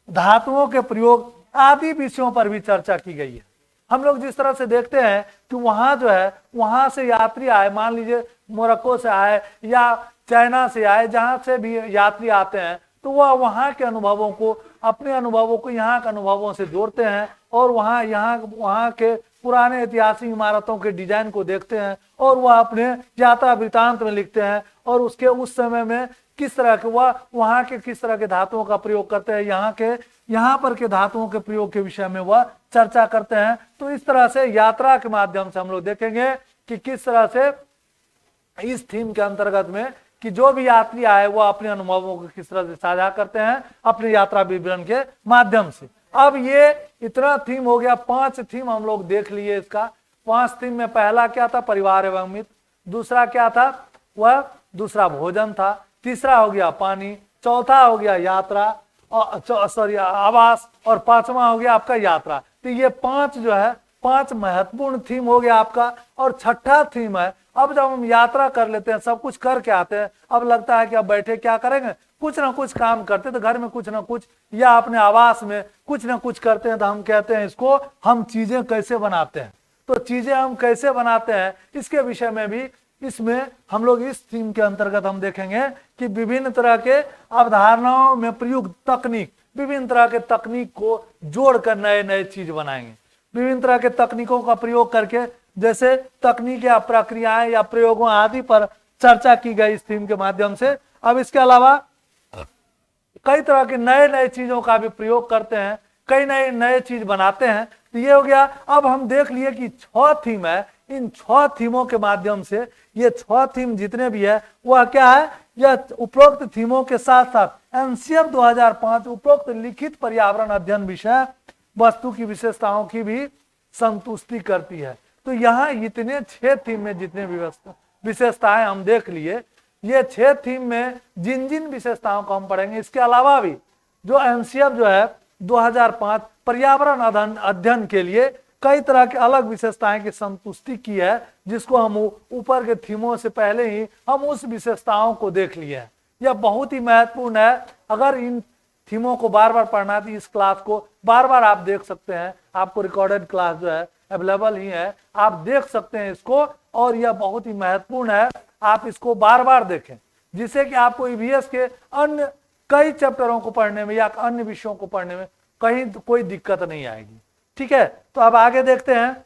धातुओं के प्रयोग आदि विषयों पर भी चर्चा की गई है। हम लोग जिस तरह से देखते हैं कि वहां जो है, वहां से यात्री आए, मान लीजिए मोरक्को से आए या चाइना से आए, जहां से भी यात्री आते हैं, तो वह वहाँ के अनुभवों को, अपने अनुभवों को यहाँ के अनुभवों से जोड़ते हैं और वहाँ के पुराने ऐतिहासिक इमारतों के डिजाइन को देखते हैं और वह अपने यात्रा वृतांत में लिखते हैं और उसके उस समय में किस तरह के वह वहाँ के किस तरह के धातुओं का प्रयोग करते हैं, यहाँ पर के धातुओं के प्रयोग के विषय में वह चर्चा करते हैं। तो इस तरह से यात्रा के माध्यम से हम लोग देखेंगे कि किस तरह से इस थीम के अंतर्गत में कि जो भी यात्री आए वो अपने अनुभवों को किस तरह से साझा करते हैं अपने यात्रा विवरण के माध्यम से। अब ये इतना थीम हो गया, 5 थीम हम लोग देख लिए इसका। 5 थीम में पहला क्या था, परिवार एवं मित्र। दूसरा क्या था, वह दूसरा भोजन था। तीसरा हो गया पानी। चौथा हो गया यात्रा आवास। और 5वां हो गया आपका यात्रा। तो ये 5 जो है 5 महत्वपूर्ण थीम हो गया आपका। और छठा थीम है, अब जब हम यात्रा कर लेते हैं, सब कुछ करके आते हैं, अब लगता है कि अब बैठे क्या करेंगे, कुछ ना कुछ काम करते, तो घर में कुछ ना कुछ या अपने आवास में कुछ ना कुछ करते हैं, तो हम कहते हैं इसको हम चीजें कैसे बनाते हैं। तो चीजें हम कैसे बनाते हैं इसके विषय में भी इसमें हम लोग इस थीम के अंतर्गत हम देखेंगे कि विभिन्न तरह के अवधारणाओं में प्रयुक्त तकनीक, विभिन्न तरह के तकनीक को जोड़कर नए नए चीज बनाएंगे। विभिन्न तरह के तकनीकों का प्रयोग करके, जैसे तकनीक या प्रक्रियाएं या प्रयोगों आदि पर चर्चा की गई इस थीम के माध्यम से। अब इसके अलावा कई तरह के नए नए चीजों का भी प्रयोग करते हैं, कई नए चीज बनाते हैं। तो ये हो गया। अब हम देख लिए कि 6 थीम है। इन 6 थीमों के माध्यम से, ये 6 थीम जितने भी है वह क्या है, यह उपरोक्त थीमों के साथ साथ एनसीएफ 2005 उपरोक्त लिखित पर्यावरण अध्ययन विषय वस्तु की विशेषताओं की भी संतुष्टि करती है। तो यहाँ इतने 6 थीम में जितने विशेषताएं हम देख लिए, ये 6 थीम में जिन जिन विशेषताओं को हम पढ़ेंगे, इसके अलावा भी जो एनसीएफ जो है 2005 पर्यावरण अध्ययन के लिए कई तरह के अलग विशेषताएं की संतुष्टि की है, जिसको हम ऊपर के थीमों से पहले ही हम उस विशेषताओं को देख लिए हैं। यह बहुत ही महत्वपूर्ण है। अगर इन थीमों को बार बार पढ़ना है तो इस क्लास को बार बार आप देख सकते हैं। आपको रिकॉर्डेड क्लास जो है अवेलेबल ही है, आप देख सकते हैं इसको। और यह बहुत ही महत्वपूर्ण है, आप इसको बार बार देखें, जिससे कि आपको ईवीएस के अन्य कई चैप्टरों को पढ़ने में या अन्य विषयों को पढ़ने में कहीं कोई दिक्कत नहीं आएगी। ठीक है, तो अब आगे देखते हैं।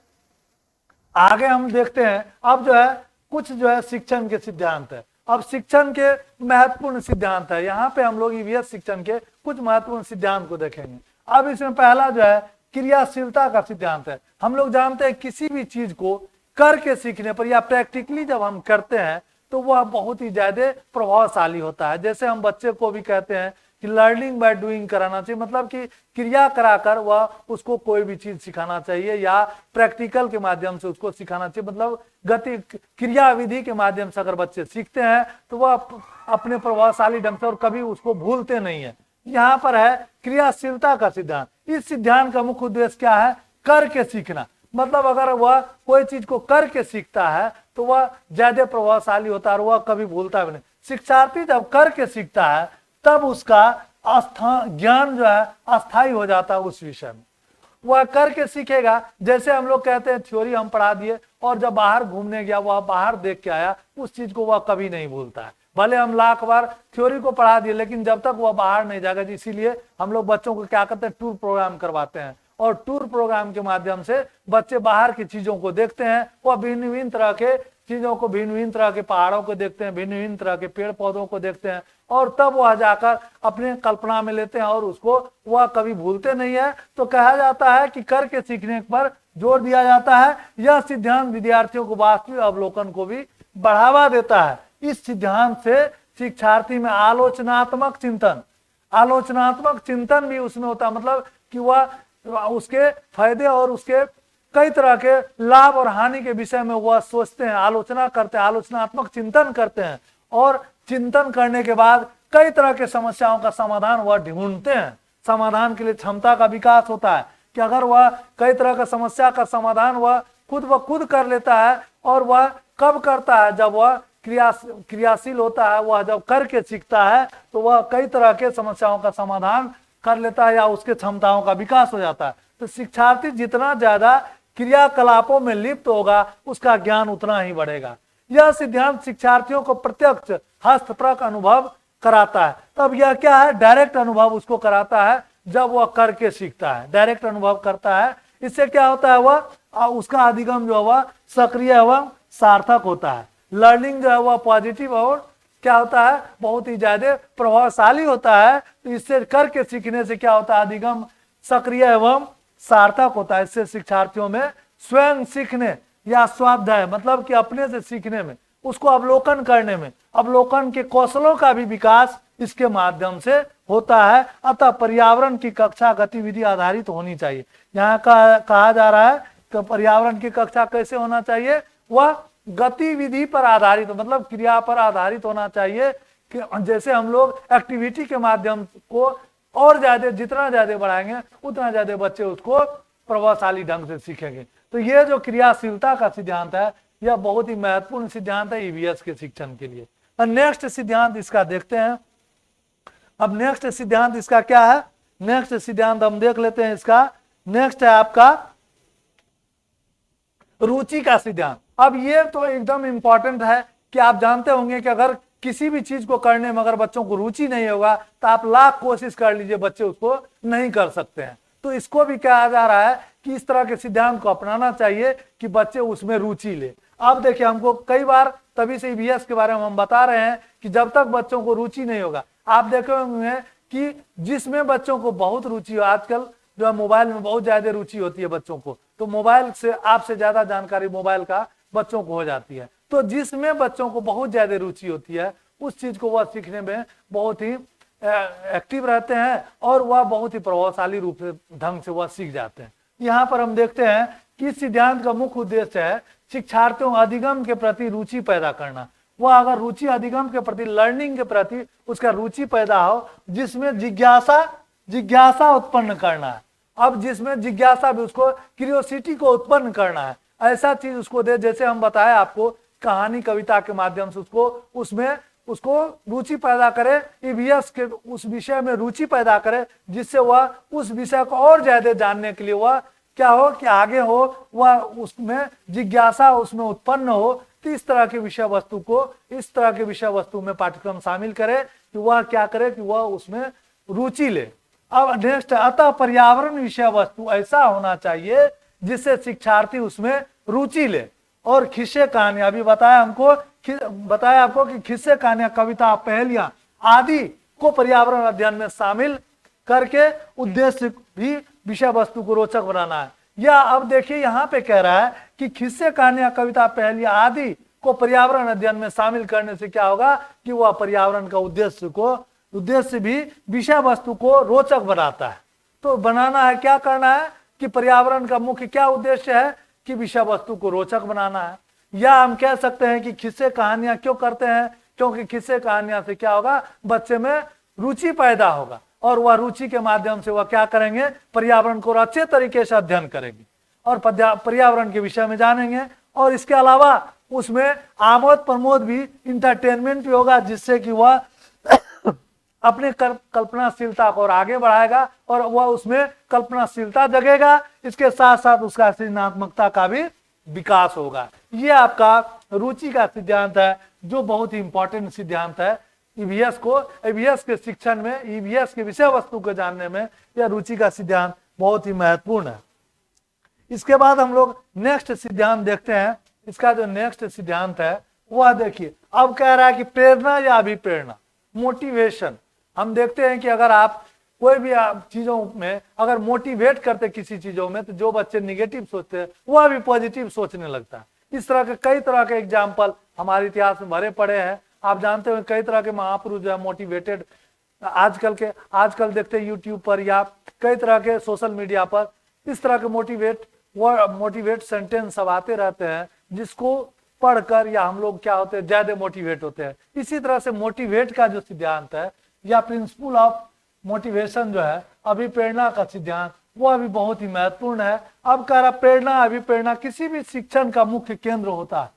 आगे हम देखते हैं अब जो है कुछ जो है शिक्षण के सिद्धांत है। अब शिक्षण के महत्वपूर्ण सिद्धांत है। यहाँ पे हम लोग ईवीएस शिक्षण के कुछ महत्वपूर्ण सिद्धांत को देखेंगे। अब इसमें पहला जो है क्रियाशीलता का सिद्धांत है। हम लोग जानते हैं किसी भी चीज को करके सीखने पर या प्रैक्टिकली जब हम करते हैं तो वह बहुत ही ज्यादा प्रभावशाली होता है। जैसे हम बच्चे को भी कहते हैं कि लर्निंग बाय डूइंग कराना चाहिए, मतलब कि क्रिया कराकर वह उसको कोई भी चीज सिखाना चाहिए या प्रैक्टिकल के माध्यम से उसको सिखाना चाहिए। मतलब गति क्रिया विधि के माध्यम से अगर बच्चे सीखते हैं तो वह अपने प्रभावशाली ढंग से और कभी उसको भूलते नहीं है। यहाँ पर है क्रियाशीलता का सिद्धांत। इस सिद्धांत का मुख्य उद्देश्य क्या है, करके सीखना। मतलब अगर वह कोई चीज को करके सीखता है तो वह ज्यादा प्रभावशाली होता है और वह कभी भूलता भी नहीं। शिक्षार्थी जब करके सीखता है तब उसका ज्ञान जो है अस्थायी हो जाता है उस विषय में, वह करके सीखेगा। जैसे हम लोग कहते हैं थ्योरी हम पढ़ा दिए और जब बाहर घूमने गया, वह बाहर देख के आया, उस चीज को वह कभी नहीं भूलता है। भले हम लाख बार थ्योरी को पढ़ा दिए, लेकिन जब तक वह बाहर नहीं जाएगा, इसीलिए हम लोग बच्चों को क्या करते हैं, टूर प्रोग्राम करवाते हैं। और टूर प्रोग्राम के माध्यम से बच्चे बाहर की चीजों को देखते हैं। वह भिन्न भिन्न तरह के चीजों को, भिन्न भिन्न तरह के पहाड़ों को देखते हैं, भिन्न भिन्न तरह के पेड़ पौधों को देखते हैं और तब वह जाकर अपने कल्पना में लेते हैं और उसको वह कभी भूलते नहीं है। तो कहा जाता है कि करके सीखने पर जोर दिया जाता है। यह सिद्धांत विद्यार्थियों को वास्तविक अवलोकन को भी बढ़ावा देता है। इस सिद्धांत से शिक्षार्थी में आलोचनात्मक चिंतन भी उसमें होता है। मतलब कि वह उसके फायदे और उसके कई तरह के लाभ और हानि के विषय में वह सोचते हैं, आलोचना करते हैं, आलोचनात्मक चिंतन करते हैं और चिंतन करने के बाद कई तरह के समस्याओं का समाधान वह ढूंढते हैं। समाधान के लिए क्षमता का विकास होता है कि अगर वह कई तरह का समस्या का समाधान वह खुद कर लेता है। और वह कब करता है, जब वह क्रियाशील होता है, वह जब करके सीखता है तो वह कई तरह के समस्याओं का समाधान कर लेता है या उसके क्षमताओं का विकास हो जाता है। तो शिक्षार्थी जितना ज्यादा क्रियाकलापों में लिप्त होगा उसका ज्ञान उतना ही बढ़ेगा। यह सिद्धांत शिक्षार्थियों को प्रत्यक्ष हस्तप्रक अनुभव कराता है, तब यह क्या है, डायरेक्ट अनुभव उसको कराता है जब वह करके सीखता है, डायरेक्ट अनुभव करता है। इससे क्या होता है, वह उसका अधिगम जो है वह सक्रिय एवं सार्थक होता है। लर्निंग जो है वह पॉजिटिव और क्या होता है, बहुत ही ज्यादा प्रभावशाली होता है। तो इससे करके सीखने से क्या होता है, अधिगम सक्रिय एवं सार्थक होता है। इससे शिक्षार्थियों में स्वयं सीखने या स्वाध्याय मतलब कि अपने से सीखने में, उसको अवलोकन करने में, अवलोकन के कौशलों का भी विकास इसके माध्यम से होता है। अतः पर्यावरण की कक्षा गतिविधि आधारित होनी चाहिए। यहाँ कहा जा रहा है कि पर्यावरण की कक्षा कैसे होना चाहिए, वह गतिविधि पर आधारित मतलब क्रिया पर आधारित होना चाहिए। कि जैसे हम लोग एक्टिविटी के माध्यम को और ज्यादा जितना ज्यादा बढ़ाएंगे उतना ज्यादा बच्चे उसको प्रभावशाली ढंग से सीखेंगे। तो ये जो क्रियाशीलता का सिद्धांत है यह बहुत ही महत्वपूर्ण सिद्धांत है ईवीएस के शिक्षण के लिए। और नेक्स्ट सिद्धांत इसका देखते हैं। अब नेक्स्ट सिद्धांत इसका क्या है, नेक्स्ट सिद्धांत हम देख लेते हैं। इसका नेक्स्ट है आपका रुचि का सिद्धांत। अब ये तो एकदम इंपॉर्टेंट है कि आप जानते होंगे कि अगर किसी भी चीज को करने में अगर बच्चों को रुचि नहीं होगा तो आप लाख कोशिश कर लीजिए, बच्चे उसको नहीं कर सकते हैं। तो इसको भी कहा जा रहा है कि इस तरह के सिद्धांत को अपनाना चाहिए कि बच्चे उसमें रुचि ले। अब देखिए, हमको कई बार तभी से ईवीएस के बारे में हम बता रहे हैं कि जब तक बच्चों को रुचि नहीं होगा, आप देखे होंगे कि जिसमें बच्चों को बहुत रुचि हो, आजकल जो है मोबाइल में बहुत ज्यादा रुचि होती है बच्चों को, तो मोबाइल से आपसे ज्यादा जानकारी मोबाइल का बच्चों को हो जाती है। तो जिसमें बच्चों को बहुत ज्यादा रुचि होती है उस चीज को वह सीखने में बहुत ही एक्टिव रहते हैं और वह बहुत ही प्रभावशाली रूप से ढंग से वह सीख जाते हैं। यहाँ पर हम देखते हैं कि इस सिद्धांत का मुख्य उद्देश्य है शिक्षार्थियों अधिगम के प्रति रुचि पैदा करना। वह अगर रुचि अधिगम के प्रति, लर्निंग के प्रति उसका रुचि पैदा हो, जिसमें जिज्ञासा उत्पन्न करना है। अब जिसमें जिज्ञासा भी, उसको क्यूरियोसिटी को उत्पन्न करना है, ऐसा चीज उसको दे। जैसे हम बताए आपको, कहानी कविता के माध्यम से उसको रुचि पैदा करे, ईवीएस के उस विषय में रुचि पैदा करे, जिससे वह उस विषय को और ज्यादा जानने के लिए वह क्या हो कि आगे हो, वह उसमें जिज्ञासा उसमें उत्पन्न हो। तो इस तरह के विषय वस्तु में पाठ्यक्रम शामिल करे कि वह क्या करे कि वह उसमें रुचि ले। अब नेक्स्ट, अतः पर्यावरण विषय वस्तु ऐसा होना चाहिए जिससे शिक्षार्थी उसमें रुचि ले। और किस्से कहानियां भी बताया आपको कि किस्से कहानियां, कविता, पहेलियां आदि को पर्यावरण अध्ययन में शामिल करके उद्देश्य भी विषय वस्तु को रोचक बनाना है। या अब देखिए यहाँ पे कह रहा है कि किस्से कहानियां, कविता, पहेलियां आदि को पर्यावरण अध्ययन में शामिल करने से क्या होगा कि वह पर्यावरण का उद्देश्य भी विषय वस्तु को रोचक बनाता है। तो बनाना है, क्या करना है कि पर्यावरण का मुख्य क्या उद्देश्य है कि विषय वस्तु को रोचक बनाना है। या हम कह सकते हैं कि किस्से कहानियां क्यों करते हैं, क्योंकि किस्से कहानियां से क्या होगा, बच्चे में रुचि पैदा होगा और वह रुचि के माध्यम से वह क्या करेंगे, पर्यावरण को अच्छे तरीके से अध्ययन करेंगे और पर्यावरण के विषय में जानेंगे। और इसके अलावा उसमें आमोद प्रमोद भी, इंटरटेनमेंट भी होगा, जिससे कि वह अपने कल्पनाशीलता को और आगे बढ़ाएगा और वह उसमें कल्पनाशीलता जगेगा। इसके साथ साथ उसका सृजनात्मकता का भी विकास होगा। ये आपका रुचि का सिद्धांत है, जो बहुत ही इंपॉर्टेंट सिद्धांत है। ईवीएस के शिक्षण में, ईवीएस के विषय वस्तु को जानने में यह रुचि का सिद्धांत बहुत ही महत्वपूर्ण है। इसके बाद हम लोग नेक्स्ट सिद्धांत देखते हैं। इसका जो नेक्स्ट सिद्धांत है वह देखिए, अब कह रहा है कि प्रेरणा या अभिप्रेरणा, मोटिवेशन। हम देखते हैं कि अगर आप कोई भी चीजों में अगर मोटिवेट करते किसी चीजों में, तो जो बच्चे निगेटिव सोचते हैं वह भी पॉजिटिव सोचने लगता है। इस तरह के कई तरह के एग्जाम्पल हमारे इतिहास में भरे पड़े हैं। आप जानते हो कई तरह के महापुरुष जो है मोटिवेटेड, आजकल देखते हैं यूट्यूब पर या कई तरह के सोशल मीडिया पर इस तरह के मोटिवेट सेंटेंस सब आते रहते हैं, जिसको पढ़कर या हम लोग क्या होते हैं, ज्यादा मोटिवेट होते हैं। इसी तरह से मोटिवेट का जो सिद्धांत है या प्रिंसिपल ऑफ मोटिवेशन जो है, अभिप्रेरणा का सिद्धांत, वह भी बहुत ही महत्वपूर्ण है। अब कह रहा प्रेरणा अभिप्रेरणा किसी भी शिक्षण का मुख्य केंद्र होता है,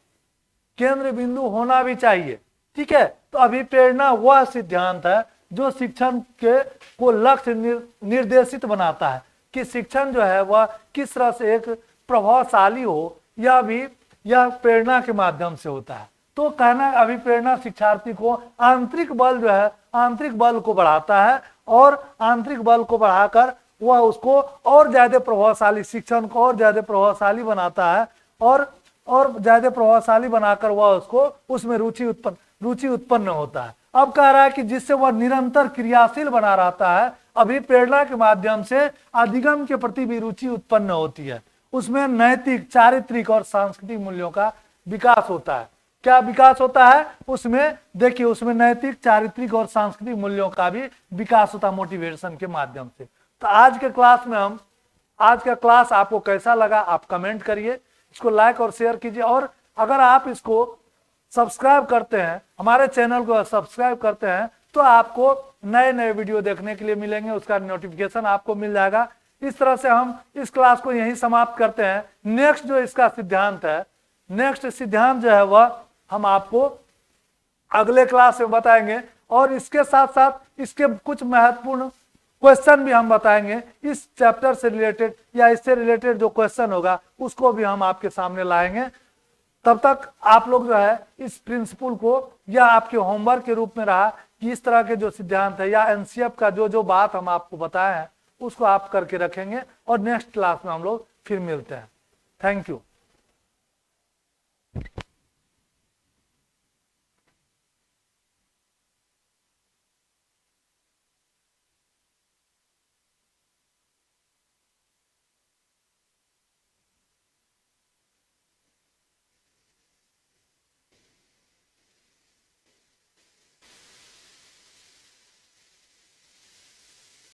केंद्र बिंदु होना भी चाहिए, ठीक है। तो अभिप्रेरणा वह सिद्धांत है जो शिक्षण को लक्ष्य निर्देशित बनाता है कि शिक्षण जो है वह किस तरह से एक प्रभावशाली हो, यह प्रेरणा के माध्यम से होता है। तो कहना अभिप्रेरणा शिक्षार्थी को आंतरिक बल जो है आंतरिक बल को बढ़ाता है और आंतरिक बल को बढ़ाकर वह उसको और ज्यादा प्रभावशाली, शिक्षण को और ज्यादा प्रभावशाली बनाता है और ज्यादा प्रभावशाली बनाकर वह उसको उसमें रुचि उत्पन्न होता है। अब कह रहा है कि जिससे वह निरंतर क्रियाशील बना रहता है, अभिप्रेरणा के माध्यम से अधिगम के प्रति भी रुचि उत्पन्न होती है। उसमें नैतिक, चारित्रिक और सांस्कृतिक मूल्यों का विकास होता है। क्या विकास होता है उसमें? देखिए, उसमें नैतिक, चारित्रिक और सांस्कृतिक मूल्यों का भी विकास होता है मोटिवेशन के माध्यम से। तो आज के क्लास में आज का क्लास आपको कैसा लगा आप कमेंट करिए, इसको लाइक और शेयर कीजिए, और अगर आप इसको सब्सक्राइब करते हैं, हमारे चैनल को सब्सक्राइब करते हैं, तो आपको नए नए वीडियो देखने के लिए मिलेंगे, उसका नोटिफिकेशन आपको मिल जाएगा। इस तरह से हम इस क्लास को यहीं समाप्त करते हैं। नेक्स्ट जो इसका सिद्धांत है, नेक्स्ट सिद्धांत जो है वह हम आपको अगले क्लास में बताएंगे, और इसके साथ साथ इसके कुछ महत्वपूर्ण क्वेश्चन भी हम बताएंगे। इस चैप्टर से रिलेटेड या इससे रिलेटेड जो क्वेश्चन होगा उसको भी हम आपके सामने लाएंगे। तब तक आप लोग जो है इस प्रिंसिपल को या आपके होमवर्क के रूप में रहा कि इस तरह के जो सिद्धांत है या एनसीएफ का जो बात हम आपको बताए हैं उसको आप करके रखेंगे, और नेक्स्ट क्लास में हम लोग फिर मिलते हैं। Thank you.